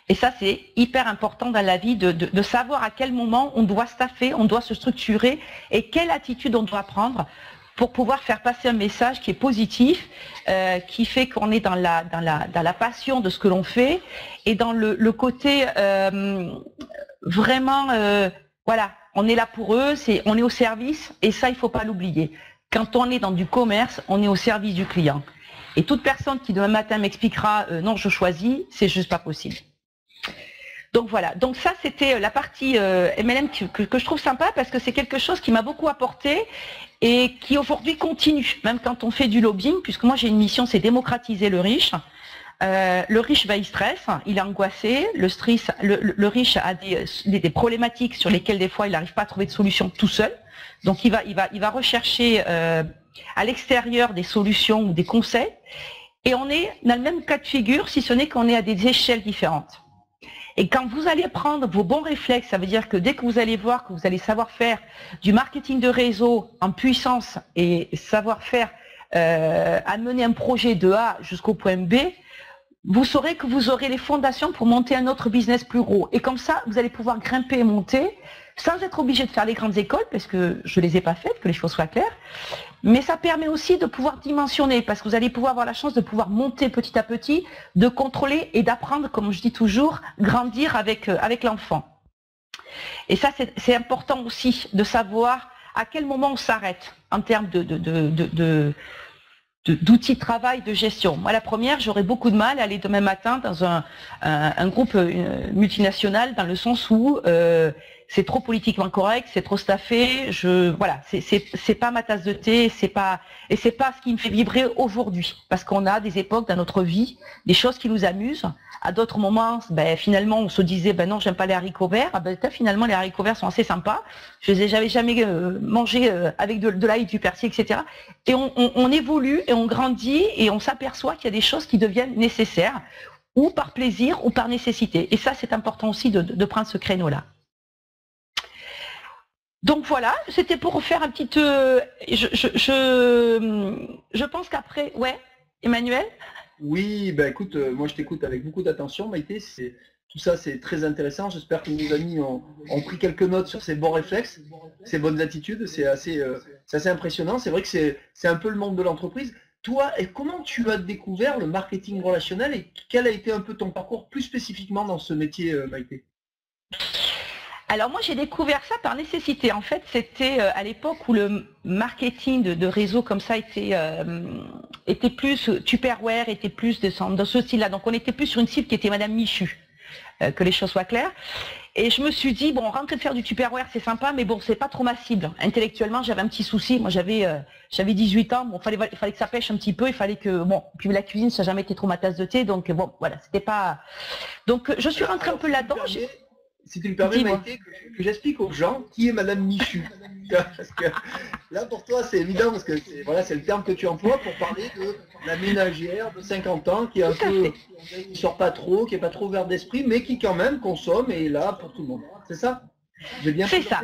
Et ça, c'est hyper important dans la vie de savoir à quel moment on doit staffer, on doit se structurer et quelle attitude on doit prendre pour pouvoir faire passer un message qui est positif, qui fait qu'on est dans la passion de ce que l'on fait et dans le côté vraiment, voilà, on est là pour eux, on est au service et ça, il ne faut pas l'oublier. Quand on est dans du commerce, on est au service du client. Et toute personne qui demain matin m'expliquera non, je choisis, c'est juste pas possible. Donc voilà, donc ça c'était la partie MLM que je trouve sympa parce que c'est quelque chose qui m'a beaucoup apporté et qui aujourd'hui continue, même quand on fait du lobbying, puisque moi j'ai une mission, c'est démocratiser le riche. Le riche il stresse, il est angoissé, le riche a des problématiques sur lesquelles des fois il n'arrive pas à trouver de solution tout seul. Donc il va rechercher à l'extérieur des solutions ou des conseils et on est dans le même cas de figure si ce n'est qu'on est à des échelles différentes. Et quand vous allez prendre vos bons réflexes, ça veut dire que dès que vous allez voir que vous allez savoir faire du marketing de réseau en puissance et savoir faire amener un projet de A jusqu'au point B, vous saurez que vous aurez les fondations pour monter un autre business plus gros. Et comme ça, vous allez pouvoir grimper et monter sans être obligé de faire les grandes écoles, parce que je ne les ai pas faites, que les choses soient claires. Mais ça permet aussi de pouvoir dimensionner, parce que vous allez pouvoir avoir la chance de pouvoir monter petit à petit, de contrôler et d'apprendre, comme je dis toujours, grandir avec l'enfant. Et ça, c'est important aussi de savoir à quel moment on s'arrête en termes d'outils de travail, de gestion. Moi, la première, j'aurais beaucoup de mal à aller demain matin dans un groupe multinational, dans le sens où c'est trop politiquement correct, c'est trop staffé. Voilà, c'est pas ma tasse de thé, c'est pas ce qui me fait vibrer aujourd'hui, parce qu'on a des époques dans notre vie, des choses qui nous amusent. À d'autres moments, finalement, on se disait, non, j'aime pas les haricots verts. Finalement, les haricots verts sont assez sympas. J'avais jamais mangé avec de l'ail, du persil, etc. Et on évolue et on grandit et on s'aperçoit qu'il y a des choses qui deviennent nécessaires, ou par plaisir ou par nécessité. Et ça, c'est important aussi de prendre ce créneau-là. Donc voilà, c'était pour faire un petit... je pense qu'après... Ouais, Emmanuel ? Oui, écoute, moi je t'écoute avec beaucoup d'attention, Maïté. Tout ça, c'est très intéressant. J'espère que nos amis ont pris quelques notes sur ces bons réflexes, ces bonnes attitudes. C'est assez impressionnant. C'est vrai que c'est un peu le monde de l'entreprise. Toi, comment tu as découvert le marketing relationnel et quel a été un peu ton parcours plus spécifiquement dans ce métier, Maïté ? Alors moi j'ai découvert ça par nécessité. En fait c'était à l'époque où le marketing de réseau comme ça était plus Tupperware, était plus dans ce style-là. Donc on était plus sur une cible qui était Madame Michu, que les choses soient claires. Et je me suis dit, bon, rentrer de faire du Tupperware c'est sympa, mais bon c'est pas trop ma cible. Intellectuellement j'avais un petit souci. Moi j'avais 18 ans, bon fallait que ça pêche un petit peu, il fallait que puis la cuisine ça n'a jamais été trop ma tasse de thé, donc bon voilà c'était pas. Donc je suis rentrée un peu là-dedans. Si tu me permets, Maïté, que j'explique aux gens qui est Madame Michu. Parce que là, pour toi, c'est évident, parce que c'est le terme que tu emploies pour parler de la ménagère de 50 ans qui est un peu, qui sort pas trop, qui est pas trop ouverte d'esprit, mais qui quand même consomme et est là pour tout le monde. C'est ça? C'est ça.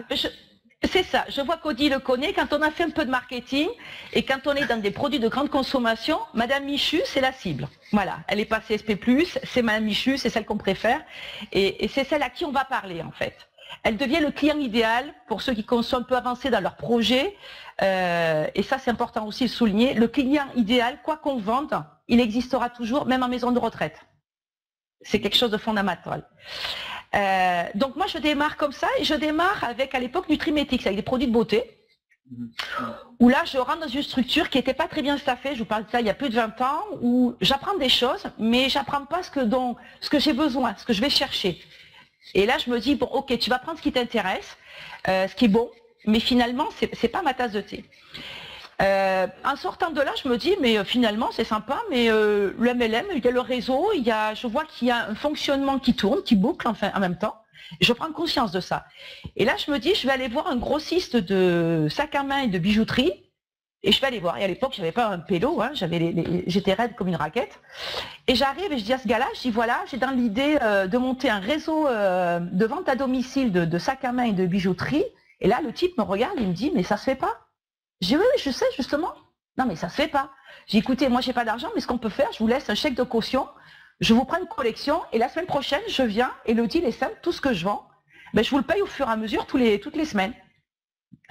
C'est ça, je vois qu'Audi le connaît. Quand on a fait un peu de marketing et quand on est dans des produits de grande consommation, Madame Michu, c'est la cible. Voilà, elle est pas CSP+, c'est Madame Michu, c'est celle qu'on préfère et c'est celle à qui on va parler en fait. Elle devient le client idéal pour ceux qui sont un peu avancés dans leur projet et ça c'est important aussi de souligner. Le client idéal, quoi qu'on vende, il existera toujours, même en maison de retraite. C'est quelque chose de fondamental. Donc moi je démarre comme ça et je démarre avec à l'époque Nutrimétix avec des produits de beauté où là je rentre dans une structure qui n'était pas très bien staffée, je vous parle de ça il y a plus de 20 ans, où j'apprends des choses mais j'apprends pas ce que j'ai besoin, ce que je vais chercher. Et là je me dis bon ok tu vas prendre ce qui t'intéresse, ce qui est bon, mais finalement c'est pas ma tasse de thé. En sortant de là, je me dis, mais finalement, c'est sympa, mais le MLM, il y a le réseau, je vois qu'il y a un fonctionnement qui tourne, qui boucle enfin, en même temps. Je prends conscience de ça. Et là, je me dis, je vais aller voir un grossiste de sacs à main et de bijouterie. Et je vais aller voir. Et à l'époque, je n'avais pas un pélo, hein, j'étais raide comme une raquette. Et j'arrive et je dis à ce gars-là, je dis voilà, j'ai dans l'idée de monter un réseau de vente à domicile de sacs à main et de bijouterie. Et là, le type me regarde et me dit, mais ça se fait pas. Je dis oui, je sais justement. Non, mais ça se fait pas. J'ai dit, écoutez, moi, j'ai pas d'argent, mais ce qu'on peut faire, je vous laisse un chèque de caution. Je vous prends une collection et la semaine prochaine, je viens et le deal est simple, tout ce que je vends, ben, je vous le paye au fur et à mesure toutes les semaines.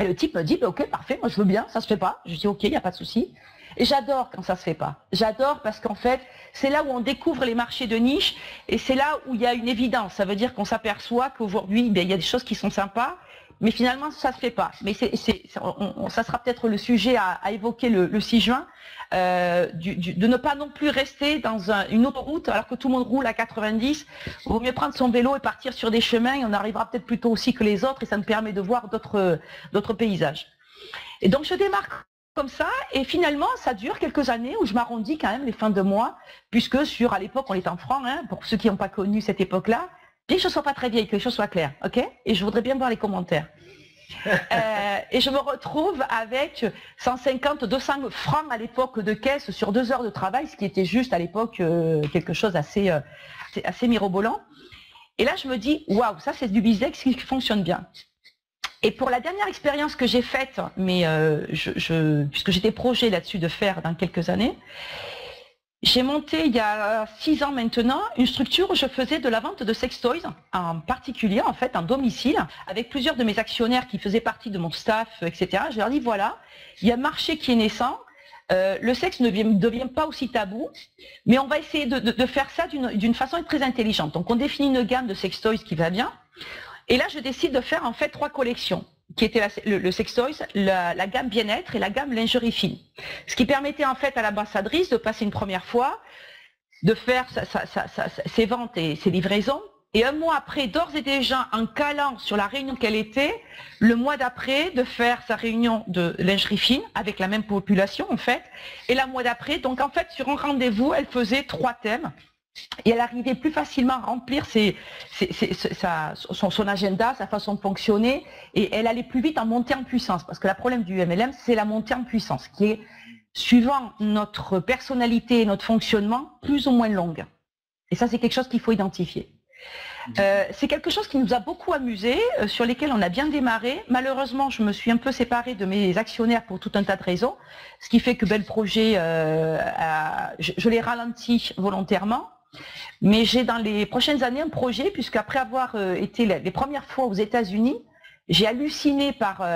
Et le type me dit, ben, ok, parfait, moi je veux bien, ça se fait pas. Je dis, ok, il n'y a pas de souci. Et j'adore quand ça se fait pas. J'adore parce qu'en fait, c'est là où on découvre les marchés de niche et c'est là où il y a une évidence. Ça veut dire qu'on s'aperçoit qu'aujourd'hui, ben, il y a des choses qui sont sympas, mais finalement, ça se fait pas. Mais ça sera peut-être le sujet à évoquer le 6 juin, de ne pas non plus rester dans une autoroute alors que tout le monde roule à 90. Il vaut mieux prendre son vélo et partir sur des chemins et on arrivera peut-être plus tôt aussi que les autres et ça nous permet de voir d'autres paysages. Et donc je démarre comme ça et finalement ça dure quelques années où je m'arrondis quand même les fins de mois puisque à l'époque on est en francs, hein, pour ceux qui n'ont pas connu cette époque-là, bien que je ne sois pas très vieille, que les choses soient claires, ok? Et je voudrais bien voir les commentaires. Et je me retrouve avec 150, 200 francs à l'époque de caisse sur 2 heures de travail, ce qui était juste à l'époque quelque chose assez mirobolant. Et là, je me dis, waouh, ça c'est du business qui fonctionne bien. Et pour la dernière expérience que j'ai faite, mais puisque j'étais projet là-dessus de faire dans quelques années, j'ai monté il y a 6 ans maintenant une structure où je faisais de la vente de sextoys, en particulier en fait en domicile, avec plusieurs de mes actionnaires qui faisaient partie de mon staff, etc. Je leur dis voilà, il y a un marché qui est naissant, le sexe ne devient pas aussi tabou, mais on va essayer de faire ça d'une façon très intelligente. Donc on définit une gamme de sextoys qui va bien, et là je décide de faire en fait 3 collections, qui était le sextoys, la gamme bien-être et la gamme lingerie fine. Ce qui permettait en fait à l'ambassadrice de passer une première fois, de faire ses ventes et ses livraisons, et un mois après, d'ores et déjà, en calant sur la réunion qu'elle était, le mois d'après, de faire sa réunion de lingerie fine, avec la même population en fait, et le mois d'après, donc en fait sur un rendez-vous, elle faisait 3 thèmes, et elle arrivait plus facilement à remplir son agenda, sa façon de fonctionner, et elle allait plus vite en montée en puissance, parce que le problème du MLM, c'est la montée en puissance, qui est, suivant notre personnalité et notre fonctionnement, plus ou moins longue. Et ça, c'est quelque chose qu'il faut identifier. C'est quelque chose qui nous a beaucoup amusé, sur lesquels on a bien démarré. Malheureusement, je me suis un peu séparée de mes actionnaires pour tout un tas de raisons, ce qui fait que le projet, je l'ai ralenti volontairement. Mais j'ai dans les prochaines années un projet, puisqu'après avoir été les premières fois aux États-Unis, j'ai halluciné par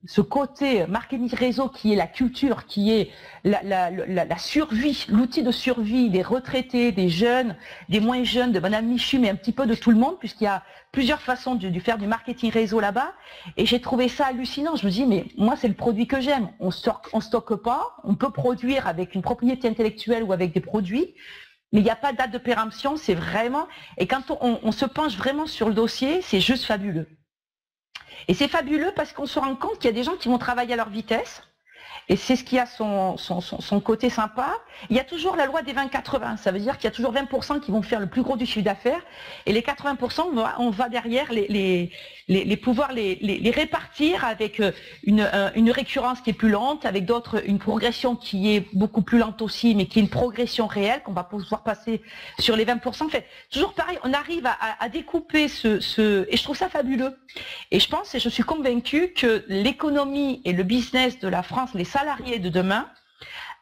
ce côté marketing réseau qui est la culture, qui est la survie, l'outil de survie des retraités, des jeunes, des moins jeunes, de Madame Michu, mais un petit peu de tout le monde, puisqu'il y a plusieurs façons de faire du marketing réseau là-bas. Et j'ai trouvé ça hallucinant. Je me dis, mais moi, c'est le produit que j'aime. On stocke pas, on peut produire avec une propriété intellectuelle ou avec des produits. Mais il n'y a pas de date de péremption, c'est vraiment... Et quand on se penche vraiment sur le dossier, c'est juste fabuleux. Et c'est fabuleux parce qu'on se rend compte qu'il y a des gens qui vont travailler à leur vitesse. Et c'est ce qui a son côté sympa. Il y a toujours la loi des 20-80. Ça veut dire qu'il y a toujours 20% qui vont faire le plus gros du chiffre d'affaires. Et les 80%, on va derrière pouvoir les répartir avec une récurrence qui est plus lente, avec d'autres, une progression qui est beaucoup plus lente aussi, mais qui est une progression réelle, qu'on va pouvoir passer sur les 20%. En fait, toujours pareil, on arrive à découper et je trouve ça fabuleux. Et je pense, et je suis convaincue que l'économie et le business de la France, les salariés de demain,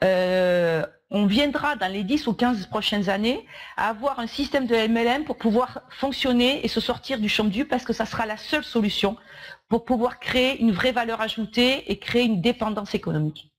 on viendra dans les 10 ou 15 prochaines années à avoir un système de MLM pour pouvoir fonctionner et se sortir du chômage parce que ça sera la seule solution pour pouvoir créer une vraie valeur ajoutée et créer une dépendance économique.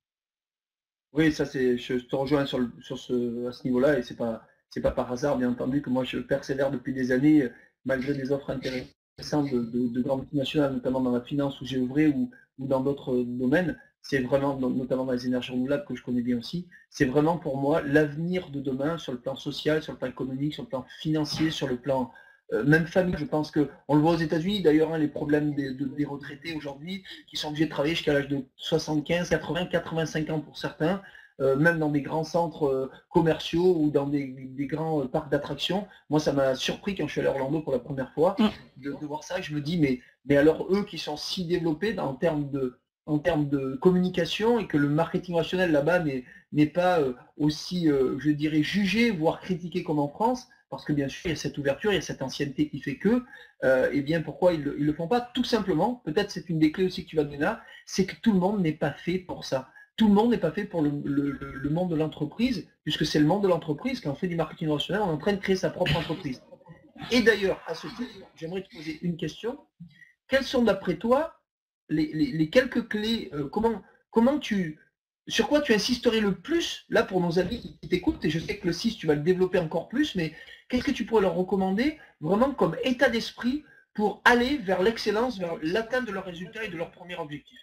Oui, ça je te rejoins à ce niveau-là et c'est pas par hasard, bien entendu, que moi je persévère depuis des années, malgré des offres intéressantes de grandes multinationales, notamment dans la finance où j'ai œuvré ou dans d'autres domaines. C'est vraiment, notamment dans les énergies renouvelables que je connais bien aussi, c'est vraiment pour moi l'avenir de demain sur le plan social, sur le plan économique, sur le plan financier, sur le plan même famille. Je pense qu'on le voit aux États-Unis d'ailleurs, hein, les problèmes des retraités aujourd'hui qui sont obligés de travailler jusqu'à l'âge de 75, 80, 85 ans pour certains, même dans des grands centres commerciaux ou dans des grands parcs d'attractions. Moi, ça m'a surpris quand je suis allé à Orlando pour la première fois de voir ça. Je me dis, mais alors eux qui sont si développés en termes de communication et que le marketing relationnel là-bas n'est pas aussi, je dirais, jugé, voire critiqué comme en France, parce que bien sûr, il y a cette ouverture, il y a cette ancienneté qui fait que, eh bien, pourquoi ils le font pas? Tout simplement, peut-être c'est une des clés aussi que tu vas donner là, c'est que tout le monde n'est pas fait pour ça. Tout le monde n'est pas fait pour le monde de l'entreprise, puisque c'est le monde de l'entreprise, quand on fait du marketing relationnel, on est en train de créer sa propre entreprise. Et d'ailleurs, à ce titre, j'aimerais te poser une question. Quelles sont d'après toi les quelques clés, sur quoi tu insisterais le plus, là pour nos amis qui t'écoutent, et je sais que le 6 tu vas le développer encore plus, mais qu'est-ce que tu pourrais leur recommander vraiment comme état d'esprit pour aller vers l'excellence, vers l'atteinte de leurs résultats et de leur premier objectif?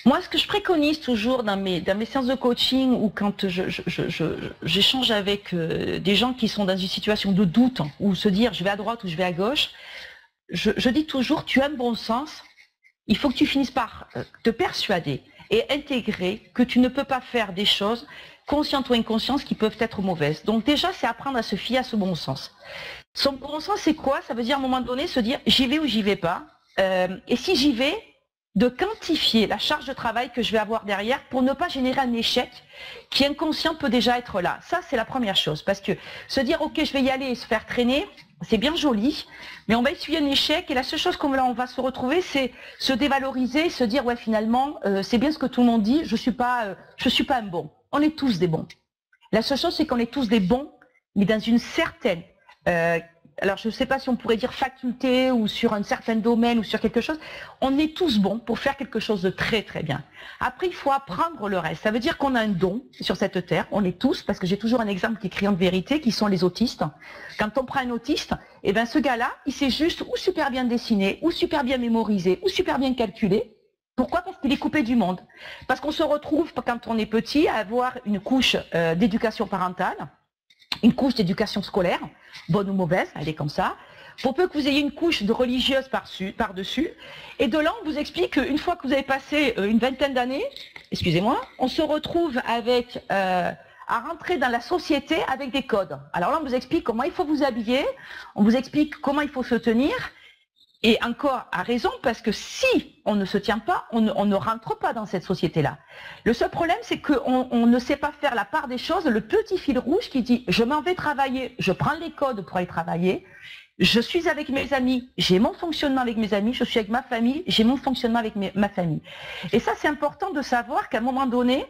Moi, ce que je préconise toujours dans mes séances de coaching ou quand j'échange avec des gens qui sont dans une situation de doute ou se dire je vais à droite ou je vais à gauche, je dis toujours tu as un bon sens, il faut que tu finisses par te persuader et intégrer que tu ne peux pas faire des choses conscientes ou inconscientes qui peuvent être mauvaises. Donc déjà, c'est apprendre à se fier à ce bon sens. Son bon sens, c'est quoi? Ça veut dire à un moment donné se dire j'y vais ou j'y vais pas. Et si j'y vais, de quantifier la charge de travail que je vais avoir derrière pour ne pas générer un échec qui inconscient peut déjà être là. Ça, c'est la première chose. Parce que se dire, ok, je vais y aller et se faire traîner, c'est bien joli, mais on va essuyer un échec et la seule chose qu'on va se retrouver, c'est se dévaloriser, se dire, ouais, finalement, c'est bien ce que tout le monde dit, je suis pas un bon. On est tous des bons. La seule chose, c'est qu'on est tous des bons, mais dans une certaine alors je ne sais pas si on pourrait dire faculté ou sur un certain domaine ou sur quelque chose, on est tous bons pour faire quelque chose de très très bien. Après, il faut apprendre le reste. Ça veut dire qu'on a un don sur cette terre, on est tous, parce que j'ai toujours un exemple qui est criant de vérité, qui sont les autistes. Quand on prend un autiste, eh ben ce gars-là, il sait juste ou super bien dessiner, ou super bien mémoriser, ou super bien calculer. Pourquoi? Parce qu'il est coupé du monde. Parce qu'on se retrouve, quand on est petit, à avoir une couche d'éducation parentale, une couche d'éducation scolaire, bonne ou mauvaise, elle est comme ça, pour peu que vous ayez une couche de religieuse par-dessus, et de là on vous explique qu'une fois que vous avez passé une vingtaine d'années, excusez-moi, on se retrouve avec, à rentrer dans la société avec des codes. Alors là on vous explique comment il faut vous habiller, on vous explique comment il faut se tenir, et encore à raison, parce que si on ne se tient pas, on ne rentre pas dans cette société-là. Le seul problème, c'est qu'on ne sait pas faire la part des choses, le petit fil rouge qui dit « je m'en vais travailler, je prends les codes pour aller travailler, je suis avec mes amis, j'ai mon fonctionnement avec mes amis, je suis avec ma famille, j'ai mon fonctionnement avec ma famille ». Et ça, c'est important de savoir qu'à un moment donné,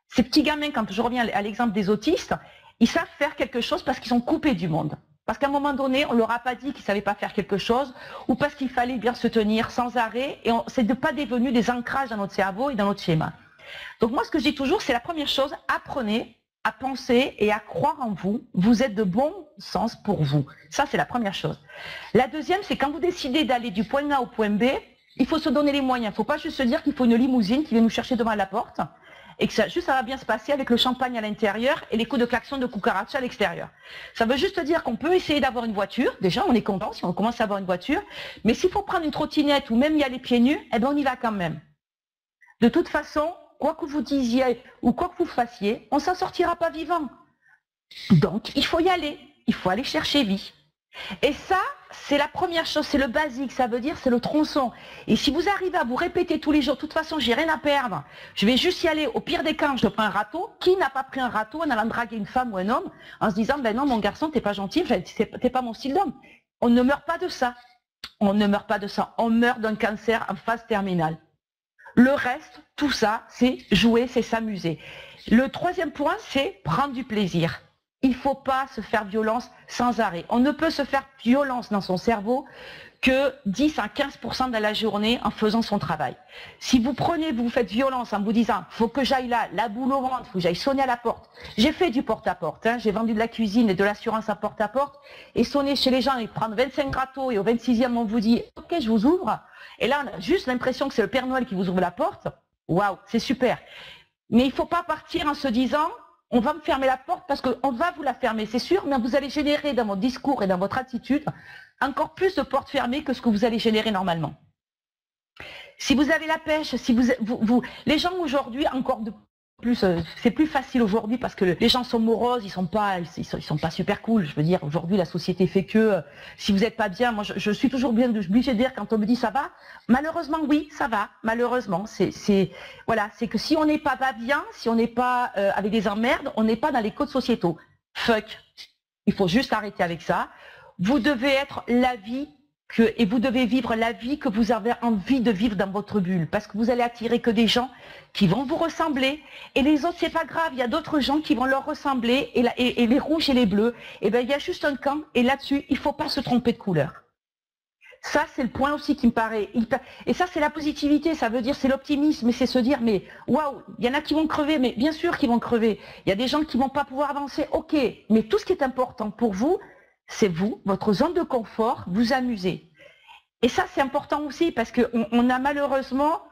ces petits gamins, quand je reviens à l'exemple des autistes, ils savent faire quelque chose parce qu'ils sont coupés du monde. Parce qu'à un moment donné, on ne leur a pas dit qu'ils ne savaient pas faire quelque chose, ou parce qu'il fallait bien se tenir sans arrêt, et c'est de pas devenu des ancrages dans notre cerveau et dans notre schéma. Donc moi, ce que je dis toujours, c'est la première chose, apprenez à penser et à croire en vous. Vous êtes de bon sens pour vous. Ça, c'est la première chose. La deuxième, c'est quand vous décidez d'aller du point A au point B, il faut se donner les moyens. Il ne faut pas juste se dire qu'il faut une limousine qui vient nous chercher devant la porte, et que ça va bien se passer avec le champagne à l'intérieur et les coups de klaxon de cucaracha à l'extérieur. Ça veut juste dire qu'on peut essayer d'avoir une voiture, déjà on est content si on commence à avoir une voiture, mais s'il faut prendre une trottinette ou même y aller pieds nus, eh ben on y va quand même. De toute façon, quoi que vous disiez ou quoi que vous fassiez, on s'en sortira pas vivant. Donc il faut y aller, il faut aller chercher vie. Et ça, c'est la première chose, c'est le basique, ça veut dire c'est le tronçon. Et si vous arrivez à vous répéter tous les jours, de toute façon, j'ai rien à perdre, je vais juste y aller, au pire des cas, je prends un râteau. Qui n'a pas pris un râteau en allant draguer une femme ou un homme, en se disant, ben non, mon garçon, t'es pas gentil, t'es pas mon style d'homme. On ne meurt pas de ça. On ne meurt pas de ça. On meurt d'un cancer en phase terminale. Le reste, tout ça, c'est jouer, c'est s'amuser. Le troisième point, c'est prendre du plaisir. Il ne faut pas se faire violence sans arrêt. On ne peut se faire violence dans son cerveau que 10 à 15% dans la journée en faisant son travail. Si vous faites violence en vous disant « faut que j'aille là, la boule au ventre, il faut que j'aille sonner à la porte ». J'ai fait du porte-à-porte, hein, j'ai vendu de la cuisine et de l'assurance à porte-à-porte, et sonner chez les gens et prendre 25 râteaux, et au 26e on vous dit « ok, je vous ouvre ». Et là on a juste l'impression que c'est le Père Noël qui vous ouvre la porte. Waouh, c'est super. Mais il ne faut pas partir en se disant on va me fermer la porte parce qu'on va vous la fermer, c'est sûr, mais vous allez générer dans votre discours et dans votre attitude encore plus de portes fermées que ce que vous allez générer normalement. Si vous avez la pêche, si les gens aujourd'hui, encore de plus, c'est plus facile aujourd'hui parce que les gens sont moroses, ils sont pas super cool. Je veux dire, aujourd'hui, la société fait que si vous n'êtes pas bien, moi, je suis toujours bien obligée de dire quand on me dit ça va. Malheureusement, oui, ça va. Malheureusement, voilà, c'est que si on n'est pas bien, si on n'est pas avec des emmerdes, on n'est pas dans les codes sociétaux. Fuck. Il faut juste arrêter avec ça. Vous devez être la vie et vous devez vivre la vie que vous avez envie de vivre dans votre bulle, parce que vous allez attirer que des gens qui vont vous ressembler, et les autres, c'est pas grave, il y a d'autres gens qui vont leur ressembler, et les rouges et les bleus, et ben il y a juste un camp, et là-dessus, il faut pas se tromper de couleur. Ça, c'est le point aussi qui me paraît, et ça, c'est la positivité, ça veut dire, c'est l'optimisme, et c'est se dire, mais waouh, il y en a qui vont crever, mais bien sûr qu'ils vont crever, il y a des gens qui vont pas pouvoir avancer, ok, mais tout ce qui est important pour vous, c'est vous, votre zone de confort, vous amuser. Et ça, c'est important aussi parce qu'on a malheureusement,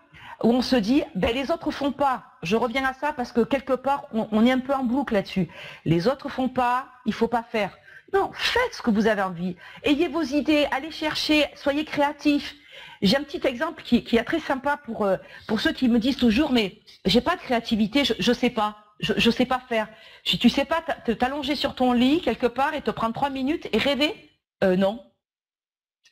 où on se dit, ben, les autres font pas. Je reviens à ça parce que quelque part, on est un peu en boucle là-dessus. Les autres font pas, il faut pas faire. Non, faites ce que vous avez envie. Ayez vos idées, allez chercher, soyez créatifs. J'ai un petit exemple qui est très sympa pour ceux qui me disent toujours, mais j'ai pas de créativité, je sais pas. Je sais pas faire. Tu sais pas t'allonger sur ton lit quelque part et te prendre 3 minutes et rêver? Non.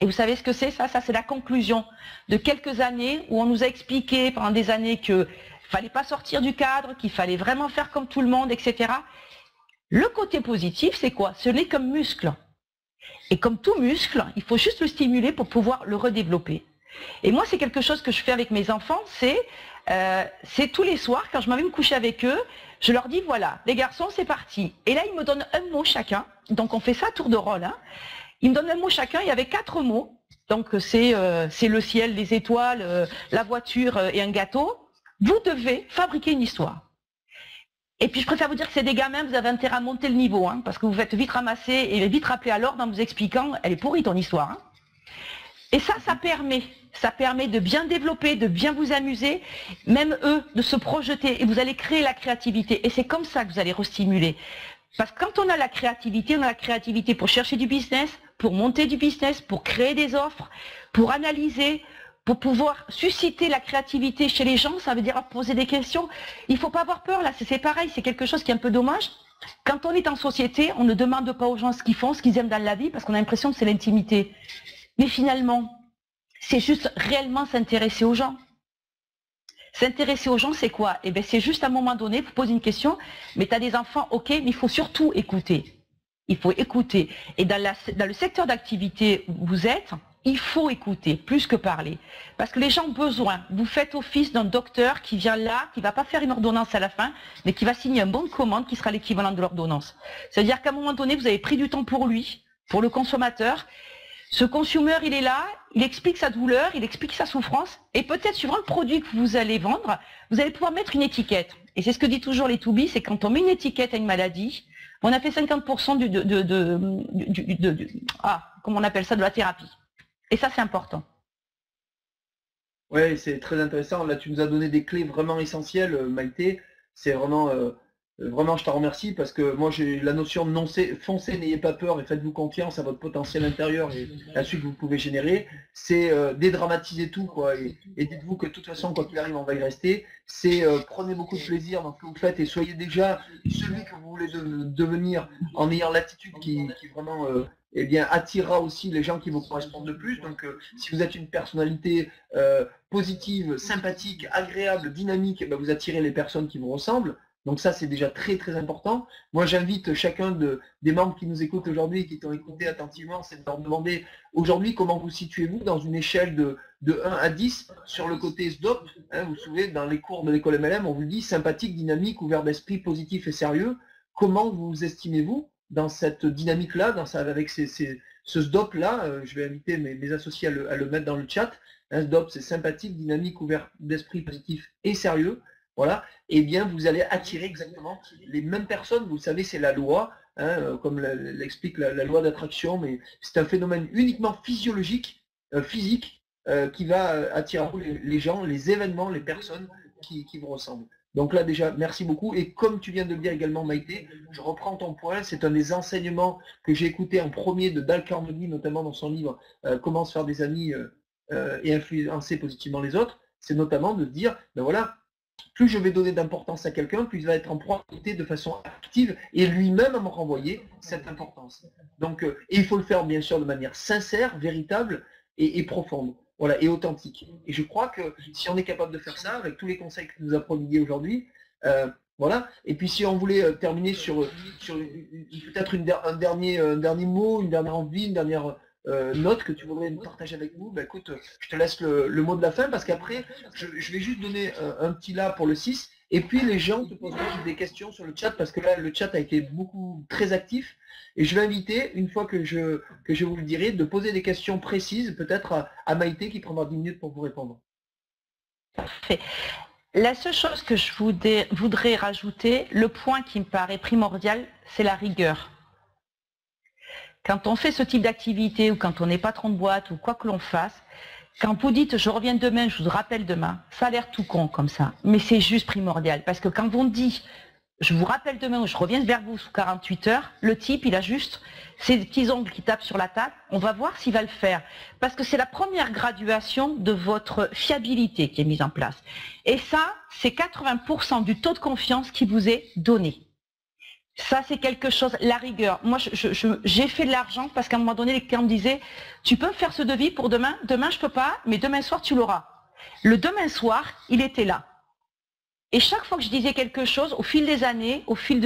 Et vous savez ce que c'est ça? Ça, c'est la conclusion de quelques années où on nous a expliqué pendant des années qu'il fallait pas sortir du cadre, qu'il fallait vraiment faire comme tout le monde, etc. Le côté positif, c'est quoi? Ce n'est comme muscle. Et comme tout muscle, il faut juste le stimuler pour pouvoir le redévelopper. Et moi, c'est quelque chose que je fais avec mes enfants, c'est tous les soirs, quand je m'en vais me coucher avec eux, je leur dis, voilà, les garçons, c'est parti. Et là, ils me donnent un mot chacun. Donc, on fait ça à tour de rôle. Hein. Ils me donnent un mot chacun, il y avait 4 mots. Donc, c'est le ciel, les étoiles, la voiture et un gâteau. Vous devez fabriquer une histoire. Et puis, je préfère vous dire que c'est des gamins, vous avez intérêt à monter le niveau, hein, parce que vous faites vite ramasser et vite rappeler à l'ordre en vous expliquant, elle est pourrie ton histoire. Hein. Et ça permet de bien développer, de bien vous amuser, même eux, de se projeter, et vous allez créer la créativité. Et c'est comme ça que vous allez restimuler. Parce que quand on a la créativité pour chercher du business, pour monter du business, pour créer des offres, pour analyser, pour pouvoir susciter la créativité chez les gens, ça veut dire poser des questions. Il ne faut pas avoir peur, là, c'est pareil, c'est quelque chose qui est un peu dommage. Quand on est en société, on ne demande pas aux gens ce qu'ils font, ce qu'ils aiment dans la vie, parce qu'on a l'impression que c'est l'intimité. Mais finalement, c'est juste réellement s'intéresser aux gens. S'intéresser aux gens, c'est quoi? Eh bien, c'est juste à un moment donné, vous posez une question, mais tu as des enfants, ok, mais il faut surtout écouter. Il faut écouter. Et dans le secteur d'activité où vous êtes, il faut écouter, plus que parler. Parce que les gens ont besoin. Vous faites office d'un docteur qui vient là, qui ne va pas faire une ordonnance à la fin, mais qui va signer un bon de commande qui sera l'équivalent de l'ordonnance. C'est-à-dire qu'à un moment donné, vous avez pris du temps pour lui, pour le consommateur. Ce consumer, il est là, il explique sa douleur, il explique sa souffrance, et peut-être suivant le produit que vous allez vendre, vous allez pouvoir mettre une étiquette. Et c'est ce que dit toujours les to-be, c'est quand on met une étiquette à une maladie, on a fait 50% comment on appelle ça, de la thérapie. Et ça, c'est important. Oui, c'est très intéressant. Là, tu nous as donné des clés vraiment essentielles, Maïté. C'est vraiment, vraiment, je te remercie parce que moi, j'ai la notion de foncez, n'ayez pas peur et faites-vous confiance à votre potentiel intérieur et à celui que vous pouvez générer. C'est dédramatiser tout, quoi. Et dites-vous que de toute façon, quoi qu'il arrive, on va y rester. C'est prenez beaucoup de plaisir dans ce que vous faites et soyez déjà celui que vous voulez devenir en ayant l'attitude qui vraiment eh bien, attirera aussi les gens qui vous correspondent le plus. Donc, si vous êtes une personnalité positive, sympathique, agréable, dynamique, eh bien, vous attirez les personnes qui vous ressemblent. Donc ça, c'est déjà très très important. Moi, j'invite chacun des membres qui nous écoutent aujourd'hui et qui t'ont écouté attentivement, c'est de leur demander aujourd'hui comment vous situez-vous dans une échelle de 1 à 10 sur le côté SDOP. Hein, vous vous souvenez, dans les cours de l'école MLM, on vous dit sympathique, dynamique, ouvert d'esprit, positif et sérieux. Comment vous estimez-vous dans cette dynamique-là, avec ce SDOP-là? Je vais inviter mes associés à le mettre dans le chat. Un SDOP, c'est sympathique, dynamique, ouvert d'esprit, positif et sérieux. Voilà, et bien vous allez attirer exactement les mêmes personnes. Vous savez, c'est la loi, hein, comme l'explique la loi d'attraction, mais c'est un phénomène uniquement physiologique, physique, qui va attirer les gens, les événements, les personnes qui vous ressemblent. Donc là déjà, merci beaucoup. Et comme tu viens de le dire également, Maïté, je reprends ton point, c'est un des enseignements que j'ai écouté en premier de Dale Carnegie, notamment dans son livre Comment se faire des amis et influencer positivement les autres. C'est notamment de se dire, ben voilà, plus je vais donner d'importance à quelqu'un, plus il va être en proactivité de façon active et lui-même à me renvoyer cette importance. Donc, et il faut le faire bien sûr de manière sincère, véritable et profonde. Voilà, et authentique. Et je crois que si on est capable de faire ça, avec tous les conseils que tu nous as prodigués aujourd'hui, voilà. Et puis si on voulait terminer sur peut-être un dernier mot, une dernière envie, une dernière note que tu voudrais partager avec nous, ben écoute, je te laisse le mot de la fin, parce qu'après, je vais juste donner un petit là pour le 6, et puis les gens te poseront des questions sur le chat, parce que là, le chat a été très actif. Et je vais inviter, une fois que je vous le dirai, de poser des questions précises, peut-être à Maïté qui prendra 10 minutes pour vous répondre. Parfait. La seule chose que je voudrais rajouter, le point qui me paraît primordial, c'est la rigueur. Quand on fait ce type d'activité ou quand on est patron de boîte ou quoi que l'on fasse, quand vous dites je reviens demain, je vous rappelle demain, ça a l'air tout con comme ça, mais c'est juste primordial. Parce que quand on dit je vous rappelle demain ou je reviens vers vous sous 48 heures, le type, il a juste ses petits ongles qui tapent sur la table, on va voir s'il va le faire. Parce que c'est la première graduation de votre fiabilité qui est mise en place. Et ça, c'est 80% du taux de confiance qui vous est donné. Ça, c'est quelque chose, la rigueur. Moi, j'ai fait de l'argent parce qu'à un moment donné, les clients me disaient, tu peux me faire ce devis pour demain? Demain, je peux pas, mais demain soir, tu l'auras. Le demain soir, il était là. Et chaque fois que je disais quelque chose, au fil des années, au fil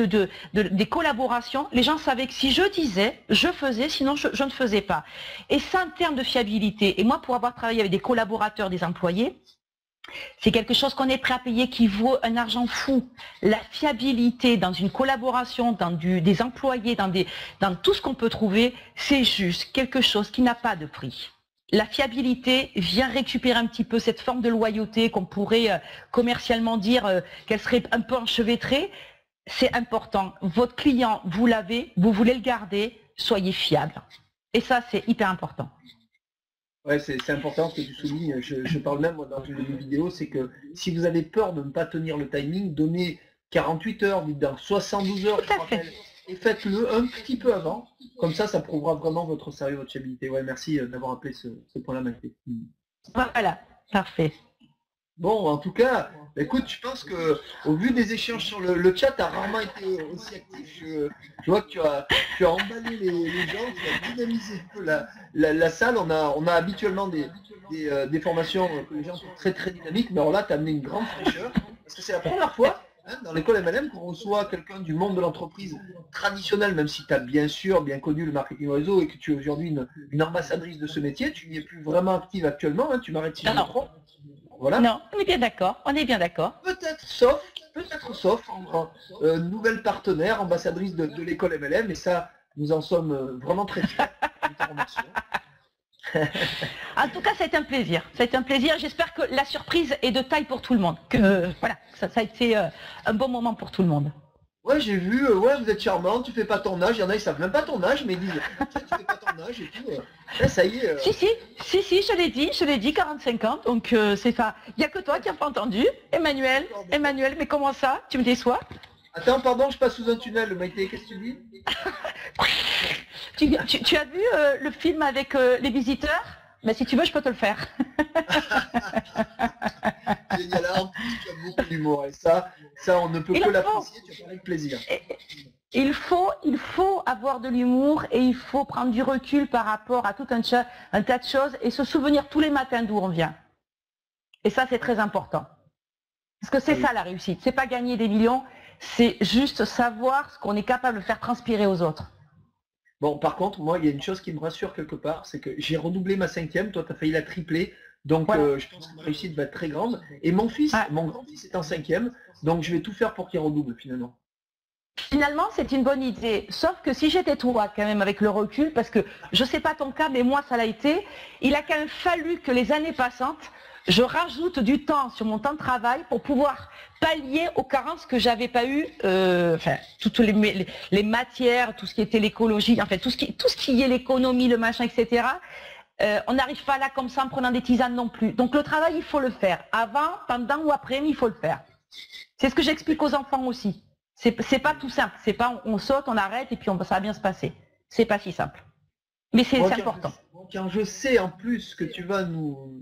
des collaborations, les gens savaient que si je disais, je faisais, sinon je ne faisais pas. Et ça, en termes de fiabilité, et moi, pour avoir travaillé avec des collaborateurs, des employés, c'est quelque chose qu'on est prêt à payer qui vaut un argent fou. La fiabilité dans une collaboration, dans des employés, dans tout ce qu'on peut trouver, c'est juste quelque chose qui n'a pas de prix. La fiabilité vient récupérer un petit peu cette forme de loyauté qu'on pourrait commercialement dire qu'elle serait un peu enchevêtrée. C'est important. Votre client, vous l'avez, vous voulez le garder, soyez fiable. Et ça, c'est hyper important. Ouais, c'est important ce que tu soulignes. Je parle même moi, dans une de mes vidéos, c'est que si vous avez peur de ne pas tenir le timing, donnez 48 heures, dites dans 72 heures, je rappelle, et faites-le un petit peu avant. Comme ça prouvera vraiment votre sérieux, votre fiabilité. Ouais, merci d'avoir appelé ce point-là, Maïté. Voilà, parfait. Bon, en tout cas, écoute, je pense que au vu des échanges sur le chat, tu as rarement été aussi actif. Je vois que tu as emballé les gens, tu as dynamisé un peu la salle. On a habituellement des formations que les gens sont très très dynamiques, mais alors là, tu as amené une grande fraîcheur, parce que c'est la première fois dans l'école MLM qu'on reçoit quelqu'un du monde de l'entreprise traditionnelle, même si tu as bien sûr bien connu le marketing réseau et que tu es aujourd'hui une ambassadrice de ce métier. Tu n'y es plus vraiment active actuellement, tu m'arrêtes si je me trompe. Voilà. Non, on est bien d'accord, Peut-être sauf en nouvelle partenaire, ambassadrice de l'école MLM, et ça, nous en sommes vraiment très fiers. En tout cas, c'est un plaisir. C'est un plaisir. J'espère que la surprise est de taille pour tout le monde. Que voilà, ça a été un bon moment pour tout le monde. Ouais, j'ai vu, ouais, vous êtes charmante, tu fais pas ton âge, il y en a, ils savent même pas ton âge, mais ils disent, tu fais pas ton âge et tout. Là, ça y est. Si, je l'ai dit, 45 ans, donc c'est ça. Il n'y a que toi qui n'as pas entendu. Emmanuel, mais comment ça? Tu me déçois? Attends, pardon, je passe sous un tunnel, Maïté, qu'est-ce que tu dis? Tu as vu le film avec les visiteurs? Mais si tu veux, je peux te le faire. Génial, en plus, tu as beaucoup d'humour, et ça, on ne peut que l'apprécier, tu as parlé de plaisir. Il faut avoir de l'humour et il faut prendre du recul par rapport à tout un tas de choses et se souvenir tous les matins d'où on vient. Et ça, c'est très important. Parce que c'est ça la réussite. C'est pas gagner des millions, c'est juste savoir ce qu'on est capable de faire transpirer aux autres. Bon, par contre, moi, il y a une chose qui me rassure quelque part, c'est que j'ai redoublé ma 5e, toi, tu as failli la tripler, donc je pense que ma réussite va être très grande. Et mon fils, mon grand-fils est en 5e, donc je vais tout faire pour qu'il redouble, finalement. Finalement, c'est une bonne idée, sauf que si j'étais toi, quand même, avec le recul, parce que je ne sais pas ton cas, mais moi, ça l'a été, il a quand même fallu que les années passantes, je rajoute du temps sur mon temps de travail pour pouvoir pallier aux carences que j'avais pas eu, toutes les matières, tout ce qui était l'écologie, enfin tout ce qui est l'économie, le machin, etc. On n'arrive pas là comme ça en prenant des tisanes non plus. Donc le travail, il faut le faire. Avant, pendant ou après, mais il faut le faire. C'est ce que j'explique aux enfants aussi. C'est pas tout simple. C'est pas on saute, on arrête et puis ça va bien se passer. C'est pas si simple. Mais c'est important. Car je sais en plus que tu vas nous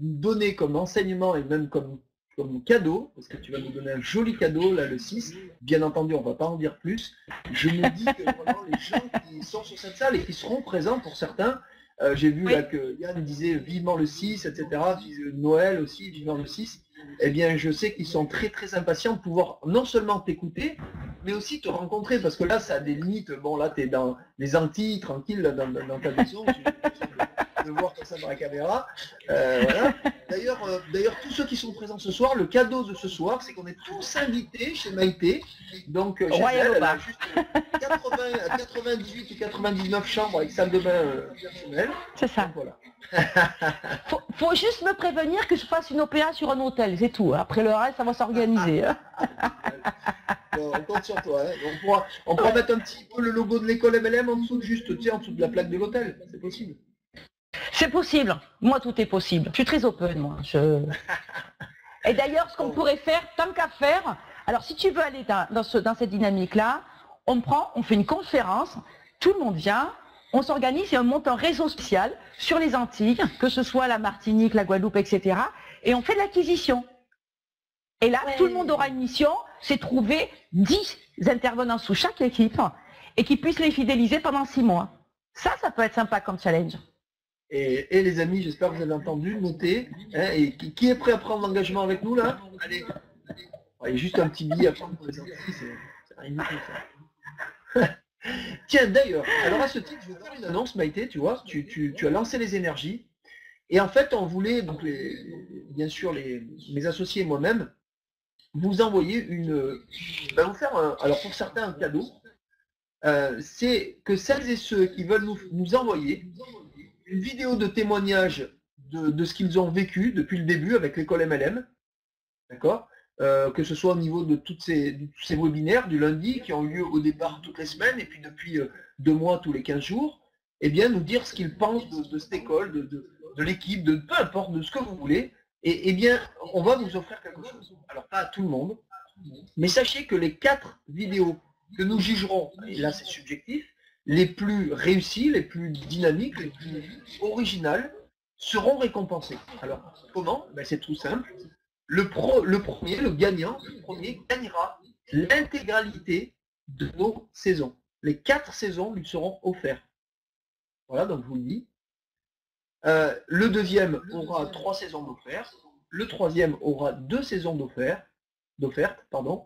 donner comme enseignement et même comme cadeau, parce que tu vas nous donner un joli cadeau, là, le 6. Bien entendu, on ne va pas en dire plus. Je me dis que vraiment, les gens qui sont sur cette salle et qui seront présents pour certains, j'ai vu là que Yann disait vivement le 6, etc. Noël aussi, vivement le 6. Eh bien, je sais qu'ils sont très très impatients de pouvoir non seulement t'écouter, mais aussi te rencontrer, parce que là, ça a des limites. Bon, là, tu es dans les Antilles, tranquille, là, dans ta maison. J'ai l'impression de voir comme ça dans la caméra. Voilà. D'ailleurs, tous ceux qui sont présents ce soir, le cadeau de ce soir, c'est qu'on est tous invités chez Maïté. Donc, elle a juste 98 ou 99 chambres avec salle de bain personnelle. C'est ça. Donc, voilà. faut juste me prévenir que je fasse une OPA sur un hôtel, c'est tout. Après le reste, ça va s'organiser. Bon, on compte sur toi. Hein. On pourra mettre un petit peu le logo de l'école MLM en dessous, juste en dessous de la plaque de l'hôtel. C'est possible. C'est possible. Moi, tout est possible. Je suis très open, moi. Et d'ailleurs, ce qu'on pourrait faire, tant qu'à faire, alors si tu veux aller dans cette dynamique-là, on fait une conférence, tout le monde vient, on s'organise et on monte un réseau spécial sur les Antilles, que ce soit la Martinique, la Guadeloupe, etc. Et on fait de l'acquisition. Et là, tout le monde aura une mission, c'est trouver 10 intervenants sous chaque équipe et qui puissent les fidéliser pendant 6 mois. Ça peut être sympa comme challenge. Et les amis, j'espère que vous avez entendu, notez. Hein, et qui est prêt à prendre l'engagement avec nous là? Allez. Il y a juste un petit billet à prendre pour les Antilles, c'est rien du tout ça. Tiens, d'ailleurs, alors à ce titre, je vais faire une annonce, Maïté, tu vois, tu as lancé les énergies. Et en fait, on voulait, donc bien sûr, mes associés et moi-même, vous envoyer vous faire, alors pour certains, un cadeau. C'est que celles et ceux qui veulent nous envoyer une vidéo de témoignage de ce qu'ils ont vécu depuis le début avec l'école MLM, d'accord, que ce soit au niveau de tous ces webinaires du lundi qui ont eu lieu au départ toutes les semaines et puis depuis 2 mois tous les 15 jours, et bien nous dire ce qu'ils pensent de cette école, de l'équipe, de peu importe, de ce que vous voulez, et bien on va vous offrir quelque chose. Alors pas à tout le monde, mais sachez que les 4 vidéos que nous jugerons, et là c'est subjectif, les plus réussies, les plus dynamiques, les plus originales, seront récompensées. Alors, comment? C'est tout simple. Le gagnant gagnera l'intégralité de nos saisons. Les 4 saisons lui seront offertes. Voilà, donc je vous le dis. Le deuxième aura 3 saisons d'offertes. Le troisième aura 2 saisons d'offertes,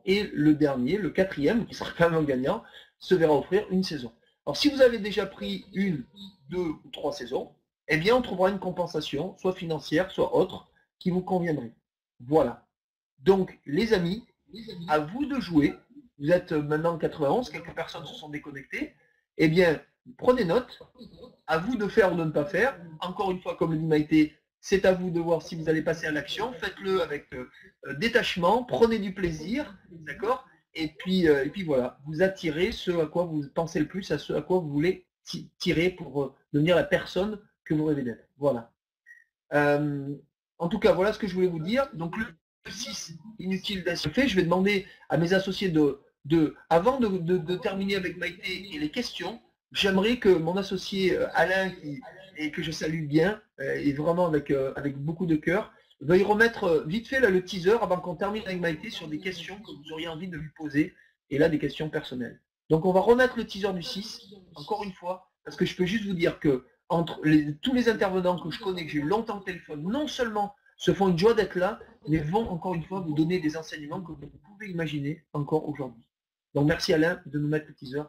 et le dernier, le 4e, qui sera quand même un gagnant, se verra offrir une saison. Alors si vous avez déjà pris 1, 2 ou 3 saisons, eh bien on trouvera une compensation, soit financière, soit autre, qui vous conviendrait. Voilà. Donc les amis, à vous de jouer. Vous êtes maintenant 91, quelques personnes se sont déconnectées. Eh bien, prenez note, à vous de faire ou de ne pas faire. Encore une fois, comme le dit Maïté, c'est à vous de voir si vous allez passer à l'action. Faites-le avec détachement, prenez du plaisir, d'accord ? Et puis voilà, vous attirez ce à quoi vous pensez le plus, à ce à quoi vous voulez tirer pour devenir la personne que vous rêvez d'être. Voilà. En tout cas, voilà ce que je voulais vous dire. Donc le 6, inutile d'être fait, je vais demander à mes associés avant de terminer avec Maïté et les questions, j'aimerais que mon associé Alain, et que je salue bien, et vraiment avec beaucoup de cœur, veuille remettre vite fait là, le teaser avant qu'on termine avec Maïté sur des questions que vous auriez envie de lui poser, et là des questions personnelles. Donc on va remettre le teaser du 6, encore une fois, parce que je peux juste vous dire que entre tous les intervenants que je connais, que j'ai eu longtemps au téléphone, non seulement se font une joie d'être là, mais vont encore une fois vous donner des enseignements que vous pouvez imaginer encore aujourd'hui. Donc merci Alain de nous mettre le teaser.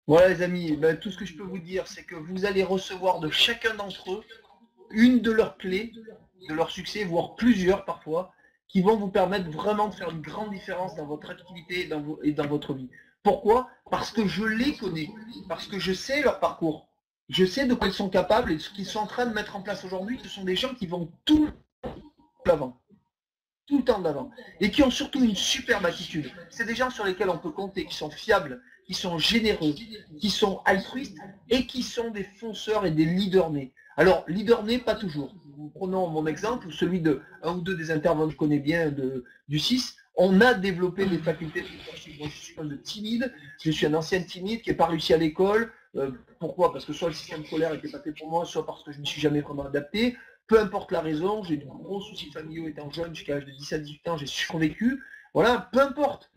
Voilà les amis, ben, tout ce que je peux vous dire, c'est que vous allez recevoir de chacun d'entre eux une de leurs clés, de leur succès, voire plusieurs parfois, qui vont vous permettre vraiment de faire une grande différence dans votre activité et dans votre vie. Pourquoi? Parce que je les connais, parce que je sais leur parcours, je sais de quoi ils sont capables et ce qu'ils sont en train de mettre en place aujourd'hui. Ce sont des gens qui vont tout le temps de l'avant. Tout le temps de l'avant. Et qui ont surtout une superbe attitude. C'est des gens sur lesquels on peut compter, qui sont fiables, qui sont généreux, qui sont altruistes et qui sont des fonceurs et des leaders nés. Alors, leader né, pas toujours. Prenons mon exemple, celui de un ou deux des intervenants que je connais bien du 6. On a développé des facultés de leadership. Moi, je suis un de timide, je suis un ancien timide qui n'est pas réussi à l'école. Pourquoi? Parce que soit le système scolaire n'était pas fait pour moi, soit parce que je ne me suis jamais vraiment adapté. Peu importe la raison, j'ai eu de gros soucis familiaux étant jeune, jusqu'à l'âge de 17 à 18 ans, j'ai survécu. Voilà, peu importe.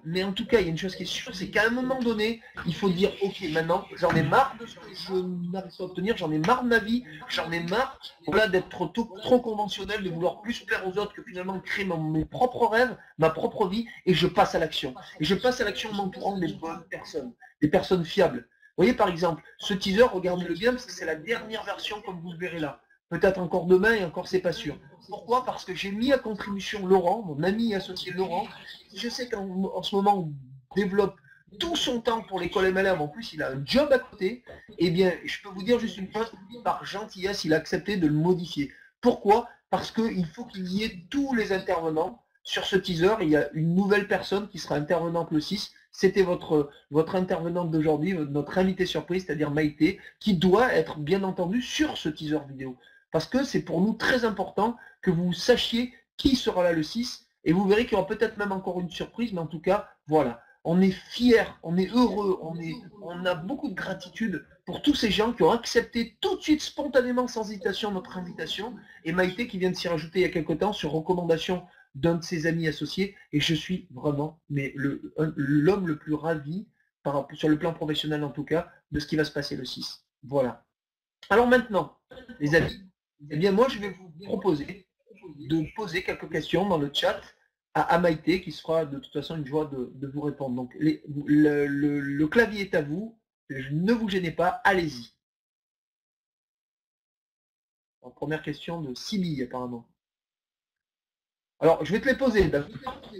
Mais en tout cas, il y a une chose qui est sûre, c'est qu'à un moment donné, il faut dire, ok, maintenant, j'en ai marre de ce que je n'arrive pas à obtenir, j'en ai marre de ma vie, j'en ai marre voilà, d'être trop conventionnel, de vouloir plus plaire aux autres que finalement créer mes propres rêves, ma propre vie, et je passe à l'action. Et je passe à l'action en m'entourant des bonnes personnes, des personnes fiables. Vous voyez, par exemple, ce teaser, regardez-le bien, parce que c'est la dernière version, comme vous le verrez là. Peut-être encore demain, et encore, c'est pas sûr. Pourquoi? Parce que j'ai mis à contribution Laurent, mon ami et associé Laurent, qui je sais qu'en ce moment développe tout son temps pour l'école MLM, en plus il a un job à côté, eh bien je peux vous dire juste une chose, par gentillesse, il a accepté de le modifier. Pourquoi? Parce qu'il faut qu'il y ait tous les intervenants sur ce teaser. Il y a une nouvelle personne qui sera intervenante le 6, c'était votre intervenante d'aujourd'hui, notre invité surprise, c'est-à-dire Maïté, qui doit être bien entendu sur ce teaser vidéo. Parce que c'est pour nous très important que vous sachiez qui sera là le 6, et vous verrez qu'il y aura peut-être même encore une surprise, mais en tout cas, voilà. On est fiers, on est heureux, on a beaucoup de gratitude pour tous ces gens qui ont accepté tout de suite, spontanément, sans hésitation, notre invitation, et Maïté qui vient de s'y rajouter il y a quelque temps sur recommandation d'un de ses amis associés, et je suis vraiment l'homme le plus ravi, sur le plan professionnel en tout cas, de ce qui va se passer le 6. Voilà. Alors maintenant, les amis, eh bien moi je vais vous proposer de poser quelques questions dans le chat à Maïté, qui se fera de toute façon une joie de vous répondre. Donc le clavier est à vous, ne vous gênez pas, allez-y. Première question de Sibylle apparemment. Alors je vais te les poser.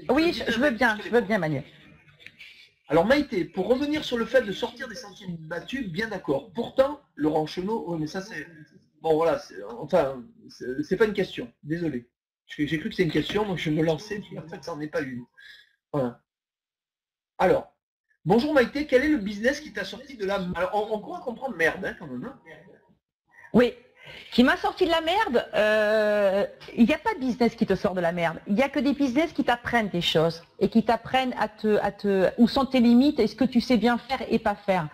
Oui, je veux bien Manuel. Alors Maïté, pour revenir sur le fait de sortir des sentiers battus, bien d'accord. Pourtant, Laurent Chenot, oui mais ça c'est... Bon voilà, enfin, c'est pas une question, désolé. J'ai cru que c'était une question, donc je me lançais, puis en fait ça n'en est pas une. Voilà. Alors, bonjour Maïté, quel est le business qui t'a sorti de la... Alors on croit comprendre merde, hein, quand même. Hein. Oui, qui m'a sorti de la merde, il n'y a pas de business qui te sort de la merde. Il n'y a que des business qui t'apprennent des choses et qui t'apprennent où sont tes limites et ce que tu sais bien faire et pas faire.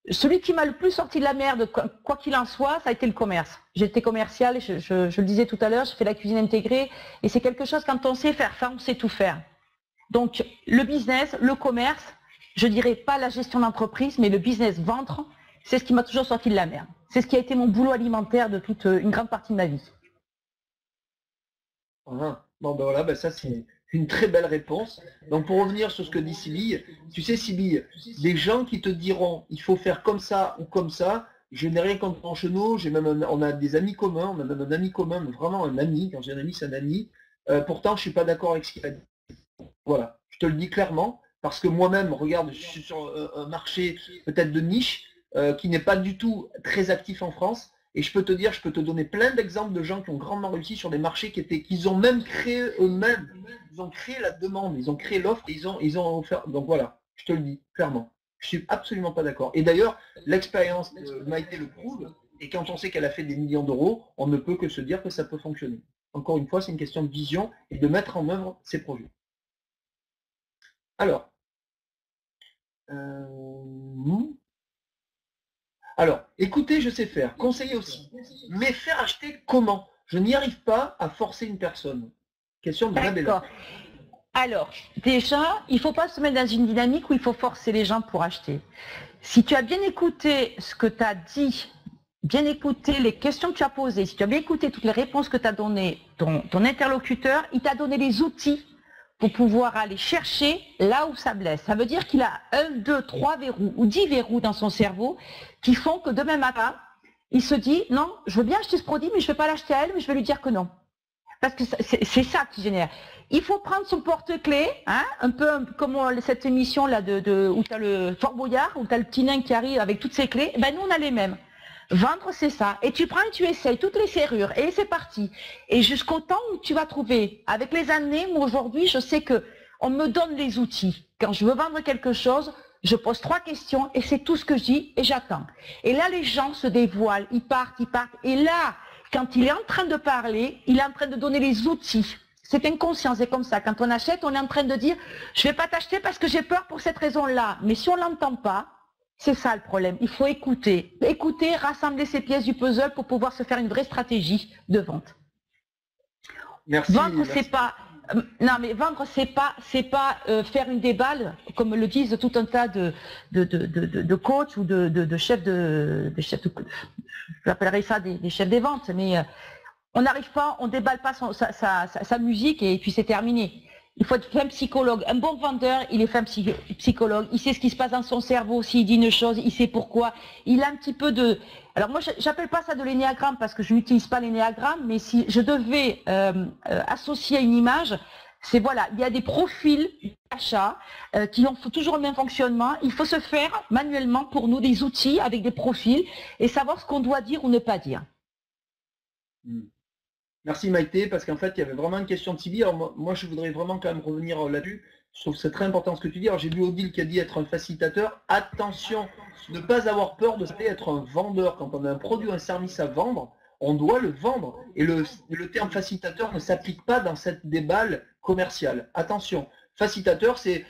Celui qui m'a le plus sorti de la merde, quoi qu'il en soit, ça a été le commerce. J'étais commerciale, je le disais tout à l'heure, je fais la cuisine intégrée et c'est quelque chose, quand on sait faire ça, on sait tout faire. Donc le business, le commerce, je dirais pas la gestion d'entreprise, mais le business ventre, c'est ce qui m'a toujours sorti de la merde. C'est ce qui a été mon boulot alimentaire de toute une grande partie de ma vie. Bon ben voilà, ben ça c'est une très belle réponse. Donc pour revenir sur ce que dit Sibylle, tu sais Sibylle, des gens qui te diront il faut faire comme ça ou comme ça, je n'ai rien contre Chenot, on a des amis communs, on a même un ami commun, mais vraiment un ami, quand j'ai un ami c'est un ami, pourtant je ne suis pas d'accord avec ce qu'il a dit. Voilà, je te le dis clairement, parce que moi-même, regarde, je suis sur un marché peut-être de niche, qui n'est pas du tout très actif en France, et je peux te dire, je peux te donner plein d'exemples de gens qui ont grandement réussi sur des marchés qu'ils ont même créé eux-mêmes. Ils ont créé la demande, ils ont créé l'offre, et ils ont offert. Donc voilà, je te le dis clairement. Je suis absolument pas d'accord. Et d'ailleurs, l'expérience de Maïté le prouve, et quand on sait qu'elle a fait des millions d'euros, on ne peut que se dire que ça peut fonctionner. Encore une fois, c'est une question de vision et de mettre en œuvre ses projets. Alors, écoutez, je sais faire, conseiller aussi. Mais faire acheter comment? Je n'y arrive pas à forcer une personne. Question de Rabella. Alors, déjà, il ne faut pas se mettre dans une dynamique où il faut forcer les gens pour acheter. Si tu as bien écouté ce que tu as dit, bien écouté les questions que tu as posées, si tu as bien écouté toutes les réponses que tu as données, ton interlocuteur, il t'a donné les outils pour pouvoir aller chercher là où ça blesse. Ça veut dire qu'il a 1, 2, 3 verrous ou 10 verrous dans son cerveau qui font que demain matin, il se dit non, je veux bien acheter ce produit, mais je ne vais pas l'acheter à elle, mais je vais lui dire que non. Parce que c'est ça qui génère. Il faut prendre son porte-clés, hein, un peu comme cette émission-là où tu as le Fort Boyard, où tu as le petit nain qui arrive avec toutes ses clés. Ben nous, on a les mêmes. Vendre, c'est ça. Et tu prends et tu essayes toutes les serrures. Et c'est parti. Et jusqu'au temps où tu vas trouver. Avec les années, moi aujourd'hui, je sais que on me donne les outils. Quand je veux vendre quelque chose, je pose 3 questions et c'est tout ce que je dis et j'attends. Et là, les gens se dévoilent, ils partent. Et là, quand il est en train de parler, il est en train de donner les outils. C'est inconscient, c'est comme ça. Quand on achète, on est en train de dire « je ne vais pas t'acheter parce que j'ai peur pour cette raison-là ». Mais si on ne l'entend pas, c'est ça le problème. Il faut écouter. Écouter, rassembler ces pièces du puzzle pour pouvoir se faire une vraie stratégie de vente. Merci. Vendre, merci. c'est pas... non, mais vendre, c'est pas faire une déballe, comme le disent tout un tas de coachs ou de chefs j'appellerais ça des chefs des ventes, mais on n'arrive pas, on déballe pas sa musique et puis c'est terminé. Il faut être un psychologue. Un bon vendeur, il est fait un psychologue. Il sait ce qui se passe dans son cerveau. S'il dit une chose, il sait pourquoi. Il a un petit peu de... Alors moi, j'appelle pas ça de l'énéagramme parce que je n'utilise pas l'énéagramme, mais si je devais associer une image, c'est voilà, il y a des profils d'achat qui ont toujours le même fonctionnement. Il faut se faire manuellement pour nous des outils avec des profils et savoir ce qu'on doit dire ou ne pas dire. Merci Maïté, parce qu'en fait, il y avait vraiment une question de Tibi. Alors moi, je voudrais vraiment quand même revenir là-dessus. Je trouve que c'est très important ce que tu dis. Alors j'ai vu Odile qui a dit être un facilitateur. Attention, ne pas avoir peur de être un vendeur. Quand on a un produit ou un service à vendre, on doit le vendre. Et le terme facilitateur ne s'applique pas dans cette déballe commerciale. Attention. Facilitateur, c'est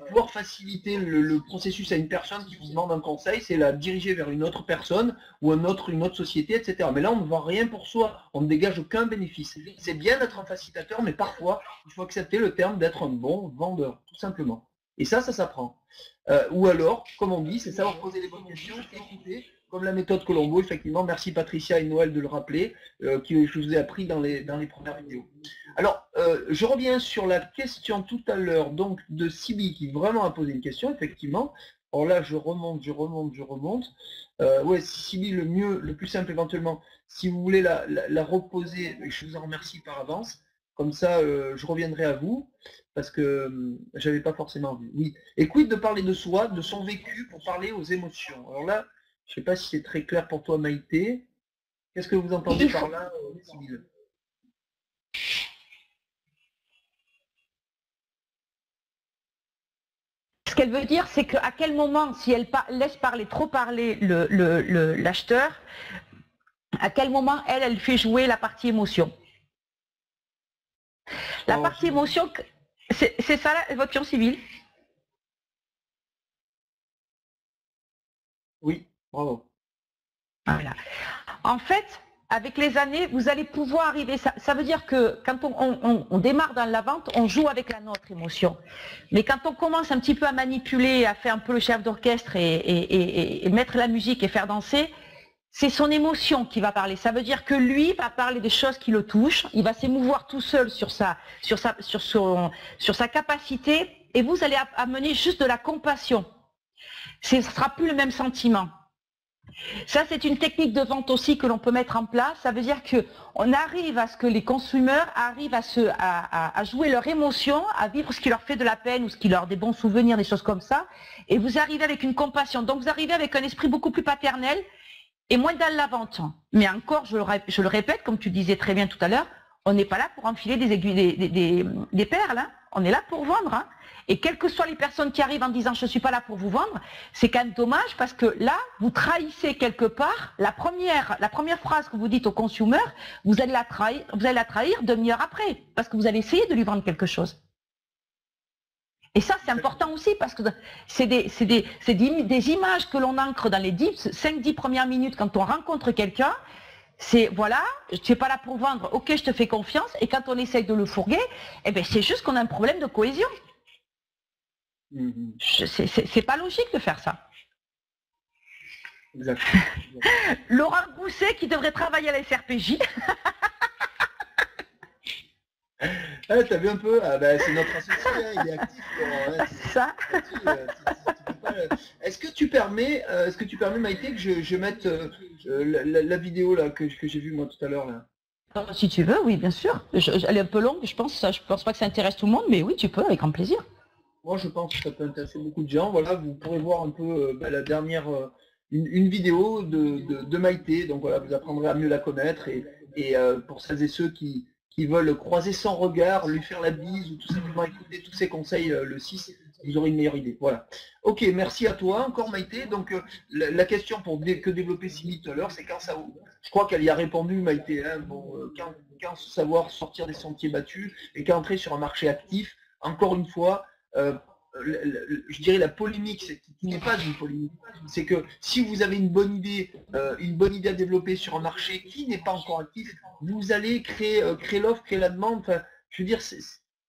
pouvoir faciliter le processus à une personne qui vous demande un conseil, c'est la diriger vers une autre personne ou une autre société, etc. Mais là, on ne vend rien pour soi, on ne dégage aucun bénéfice. C'est bien d'être un facilitateur, mais parfois, il faut accepter le terme d'être un bon vendeur, tout simplement. Et ça s'apprend. Ou alors, comme on dit, c'est savoir poser les bonnes questions, écouter, comme la méthode Colombo, effectivement. Merci Patricia et Noël de le rappeler, que je vous ai appris dans les premières vidéos. Alors, je reviens sur la question tout à l'heure donc de Sibi qui vraiment a posé une question, effectivement. Alors là, je remonte. Ouais, Sibi, le plus simple éventuellement, si vous voulez la reposer, je vous en remercie par avance. Comme ça, je reviendrai à vous, parce que j'avais pas forcément vu. Oui. Et quid de parler de soi, de son vécu, pour parler aux émotions. Alors là, je ne sais pas si c'est très clair pour toi, Maïté. Qu'est-ce que vous entendez par là, Sibylle ? Ce qu'elle veut dire, c'est qu'à quel moment, si elle laisse trop parler l'acheteur, à quel moment elle fait jouer la partie émotion. La partie émotion, c'est ça votre question civile? Oui, bravo. Voilà. En fait, avec les années, vous allez pouvoir arriver. Ça veut dire que quand on démarre dans la vente, on joue avec notre émotion. Mais quand on commence un petit peu à manipuler, à faire un peu le chef d'orchestre et mettre la musique et faire danser, c'est son émotion qui va parler. Ça veut dire que lui va parler des choses qui le touchent. Il va s'émouvoir tout seul sur sa capacité, et vous allez amener juste de la compassion. Ce ne sera plus le même sentiment. Ça, c'est une technique de vente aussi que l'on peut mettre en place. Ça veut dire qu'on arrive à ce que les consommateurs arrivent à jouer leur émotion, à vivre ce qui leur fait de la peine ou ce qui leur des bons souvenirs, des choses comme ça. Et vous arrivez avec une compassion. Donc, vous arrivez avec un esprit beaucoup plus paternel et moins dans la vente. Mais encore, je le répète, comme tu disais très bien tout à l'heure, on n'est pas là pour enfiler des aiguilles, des perles. Hein. On est là pour vendre. Hein. Et quelles que soient les personnes qui arrivent en disant « je ne suis pas là pour vous vendre », c'est quand même dommage parce que là, vous trahissez quelque part la première phrase que vous dites au consumer, vous allez la trahir demi-heure après parce que vous allez essayer de lui vendre quelque chose. Et ça, c'est important aussi parce que c'est des images que l'on ancre dans les 5-10 premières minutes quand on rencontre quelqu'un. C'est voilà, je ne suis pas là pour vendre, ok, je te fais confiance. Et quand on essaye de le fourguer, eh ben, c'est juste qu'on a un problème de cohésion. C'est pas logique de faire ça. Exactement. Laurent Gousset qui devrait travailler à la SRPJ. Ah, t'as vu un peu? Ah, bah, c'est notre associé, hein, il est actif. Ça. Est-ce que tu permets, Maïté, que je mette la vidéo là que j'ai vue moi tout à l'heure là? Si tu veux, oui, bien sûr. Elle est un peu longue, je pense. Je pense pas que ça intéresse tout le monde, mais oui, tu peux, avec grand plaisir. Moi, je pense que ça peut intéresser beaucoup de gens. Voilà, vous pourrez voir un peu la dernière, une vidéo de Maïté. Donc voilà, vous apprendrez à mieux la connaître. Et pour celles et ceux qui veulent croiser son regard, lui faire la bise ou tout simplement écouter tous ses conseils le 6, vous aurez une meilleure idée. Voilà. Ok, merci à toi encore Maïté. Donc la question pour que développer Sylvie tout à l'heure, c'est quand ça. Je crois qu'elle y a répondu Maïté. Hein, bon, quand savoir sortir des sentiers battus et quand entrer sur un marché actif. Encore une fois. Je dirais la polémique, qui n'est pas une polémique, c'est que si vous avez une bonne idée à développer sur un marché qui n'est pas encore actif, vous allez créer l'offre, créer la demande. Enfin, je veux dire,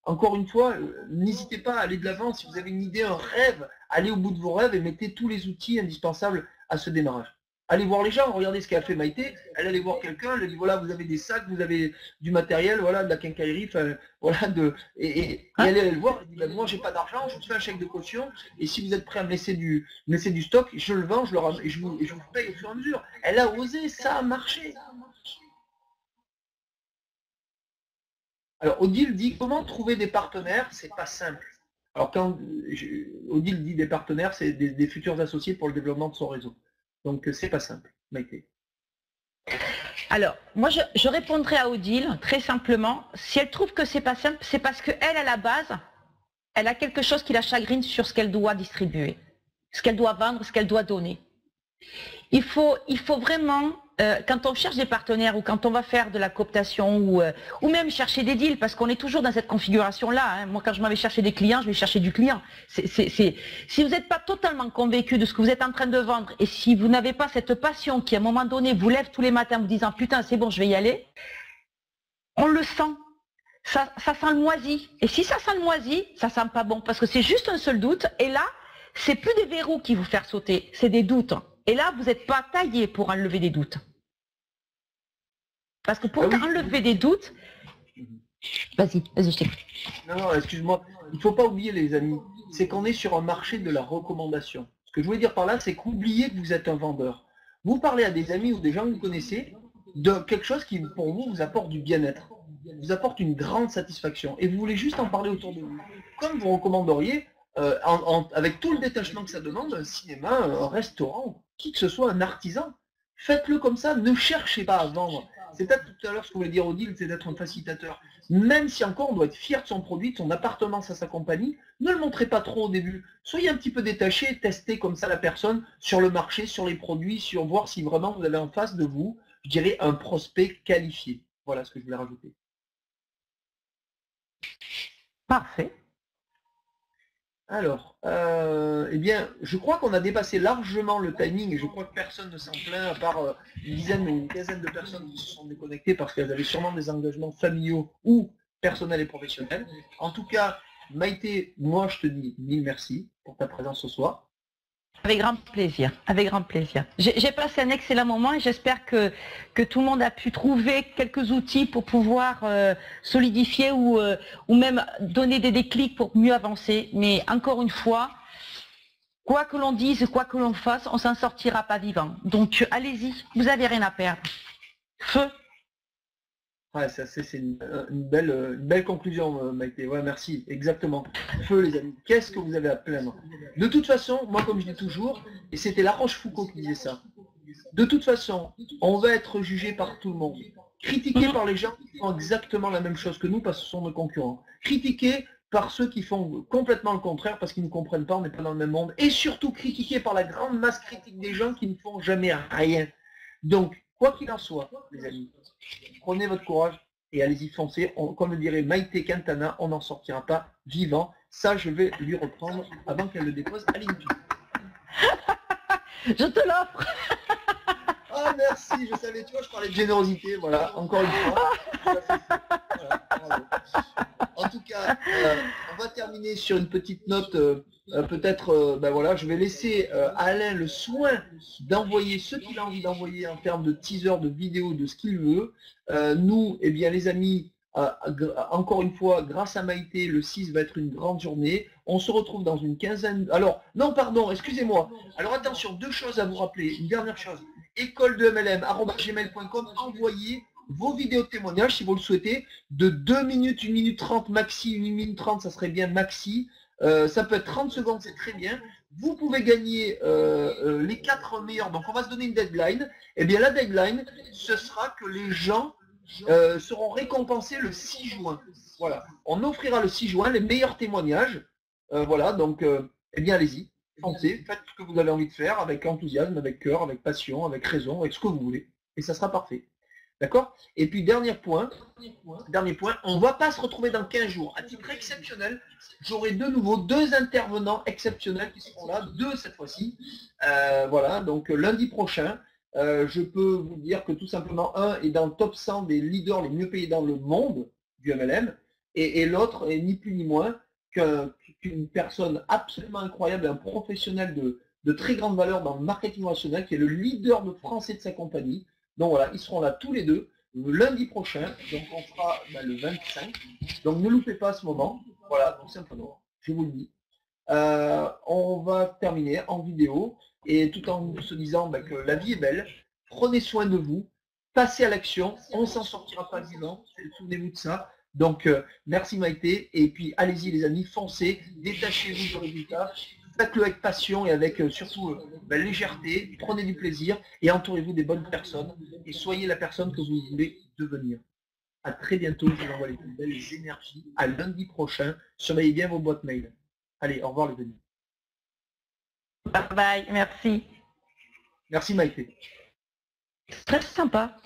encore une fois, n'hésitez pas à aller de l'avant. Si vous avez une idée, un rêve, allez au bout de vos rêves et mettez tous les outils indispensables à ce démarrage. Allez voir les gens, regardez ce qu'a fait Maïté, elle allait voir quelqu'un, elle a dit voilà, vous avez des sacs, vous avez du matériel, voilà, de la quincaillerie, voilà, et elle allait le voir, elle dit ben, moi j'ai pas d'argent, je vous fais un chèque de caution, et si vous êtes prêt à me laisser du stock, je le vends, et je vous paye au fur et à mesure. Elle a osé, ça a marché. Alors Odile dit comment trouver des partenaires, c'est pas simple. Alors quand Odile dit des partenaires, c'est des futurs associés pour le développement de son réseau. Donc c'est pas simple, Maïté. Alors, moi je répondrai à Odile très simplement. Si elle trouve que c'est pas simple, c'est parce qu'elle, à la base, elle a quelque chose qui la chagrine sur ce qu'elle doit distribuer, ce qu'elle doit vendre, ce qu'elle doit donner. Il faut vraiment, quand on cherche des partenaires ou quand on va faire de la cooptation ou même chercher des deals, parce qu'on est toujours dans cette configuration-là. Hein. Moi, quand je m'en vais chercher des clients, je vais chercher du client. Si vous n'êtes pas totalement convaincu de ce que vous êtes en train de vendre et si vous n'avez pas cette passion qui, à un moment donné, vous lève tous les matins en vous disant « Putain, c'est bon, je vais y aller », on le sent. Ça sent le moisi. Et si ça sent le moisi, ça sent pas bon parce que c'est juste un seul doute. Et là, c'est plus des verrous qui vous font sauter, c'est des doutes. Et là, vous n'êtes pas taillé pour enlever des doutes. Parce que pour enlever des doutes... Vas-y, je t'écoute. Non, excuse-moi. Il ne faut pas oublier, les amis, c'est qu'on est sur un marché de la recommandation. Ce que je voulais dire par là, c'est qu'oubliez que vous êtes un vendeur. Vous parlez à des amis ou des gens que vous connaissez de quelque chose qui, pour vous apporte du bien-être, vous apporte une grande satisfaction. Et vous voulez juste en parler autour de vous. Comme vous recommanderiez, avec tout le détachement que ça demande, un cinéma, un restaurant, qui que ce soit, un artisan, faites-le comme ça, ne cherchez pas à vendre. C'est peut-être tout à l'heure ce que voulait dire Odile, c'est d'être un facilitateur. Même si encore on doit être fier de son produit, de son appartenance à sa compagnie, ne le montrez pas trop au début. Soyez un petit peu détaché, testez comme ça la personne sur le marché, sur les produits, sur voir si vraiment vous avez en face de vous, je dirais, un prospect qualifié. Voilà ce que je voulais rajouter. Parfait. Alors, eh bien, je crois qu'on a dépassé largement le timing et je crois que personne ne s'en plaint à part une dizaine ou une quinzaine de personnes qui se sont déconnectées parce qu'elles avaient sûrement des engagements familiaux ou personnels et professionnels. En tout cas, Maïté, moi je te dis mille merci pour ta présence ce soir. Avec grand plaisir, avec grand plaisir. J'ai passé un excellent moment et j'espère que tout le monde a pu trouver quelques outils pour pouvoir solidifier ou même donner des déclics pour mieux avancer. Mais encore une fois, quoi que l'on dise, quoi que l'on fasse, on s'en sortira pas vivant. Donc allez-y, vous n'avez rien à perdre. Feu. Ouais, c'est une belle conclusion, Maïté. Ouais, merci. Exactement. Feu, les amis. Qu'est-ce que vous avez à plaindre? De toute façon, moi, comme je dis toujours, et c'était La Rochefoucauld qui disait ça, de toute façon, on va être jugé par tout le monde. Critiqué par les gens qui font exactement la même chose que nous parce que ce sont nos concurrents. Critiqué par ceux qui font complètement le contraire parce qu'ils ne comprennent pas, on n'est pas dans le même monde. Et surtout critiqué par la grande masse critique des gens qui ne font jamais rien. Donc, quoi qu'il en soit, les amis, prenez votre courage et allez-y foncer. Comme le dirait Maïté Quintana, on n'en sortira pas vivant. Ça, je vais lui reprendre avant qu'elle le dépose à l'INPI. Je te l'offre. Ah merci, je savais, tu vois, je parlais de générosité, voilà, encore une fois. Voilà, en tout cas, on va terminer sur une petite note, peut-être, ben voilà, je vais laisser Alain le soin d'envoyer ce qu'il a envie d'envoyer en termes de teaser, de vidéo, de ce qu'il veut. Nous, eh bien les amis, Encore une fois, grâce à Maïté, le 6 va être une grande journée. On se retrouve dans une quinzaine... Alors, non, pardon, excusez-moi. Alors attention, deux choses à vous rappeler. Une dernière chose. École de MLM@gmail.com. Envoyez vos vidéos de témoignages, si vous le souhaitez, de 2 minutes, 1 minute 30 maxi, 1 minute 30, ça serait bien maxi. Ça peut être 30 secondes, c'est très bien. Vous pouvez gagner les 4 meilleurs. Donc, on va se donner une deadline. Eh bien, la deadline, ce sera que les gens seront récompensés le 6 juin. Voilà. On offrira le 6 juin les meilleurs témoignages. Voilà, donc, eh bien, allez-y. Foncez, faites ce que vous avez envie de faire avec enthousiasme, avec cœur, avec passion, avec raison, avec ce que vous voulez. Et ça sera parfait. D'accord? Et puis, dernier point, on ne va pas se retrouver dans 15 jours. À titre exceptionnel, j'aurai de nouveau 2 intervenants exceptionnels qui seront là, 2 cette fois-ci. Voilà, donc lundi prochain, je peux vous dire que tout simplement, un est dans le top 100 des leaders les mieux payés dans le monde du MLM, et l'autre est ni plus ni moins qu'une personne absolument incroyable, un professionnel de très grande valeur dans le marketing relationnel, qui est le leader de France et de sa compagnie. Donc voilà, ils seront là tous les deux lundi prochain, donc on sera le 25. Donc ne loupez pas ce moment, voilà, tout simplement, je vous le dis. On va terminer en vidéo, et tout en se disant que la vie est belle, prenez soin de vous, passez à l'action, on ne s'en sortira pas vivant, souvenez-vous de ça. Donc merci Maïté, et puis allez-y les amis, foncez, détachez-vous du résultat. Faites-le avec passion et avec surtout légèreté, prenez du plaisir et entourez-vous des bonnes personnes et soyez la personne que vous voulez devenir. À très bientôt, je vous envoie les plus belles énergies. À lundi prochain, surveillez bien vos boîtes mail. Allez, au revoir les amis. Bye bye, merci. Merci Maïté. Très sympa.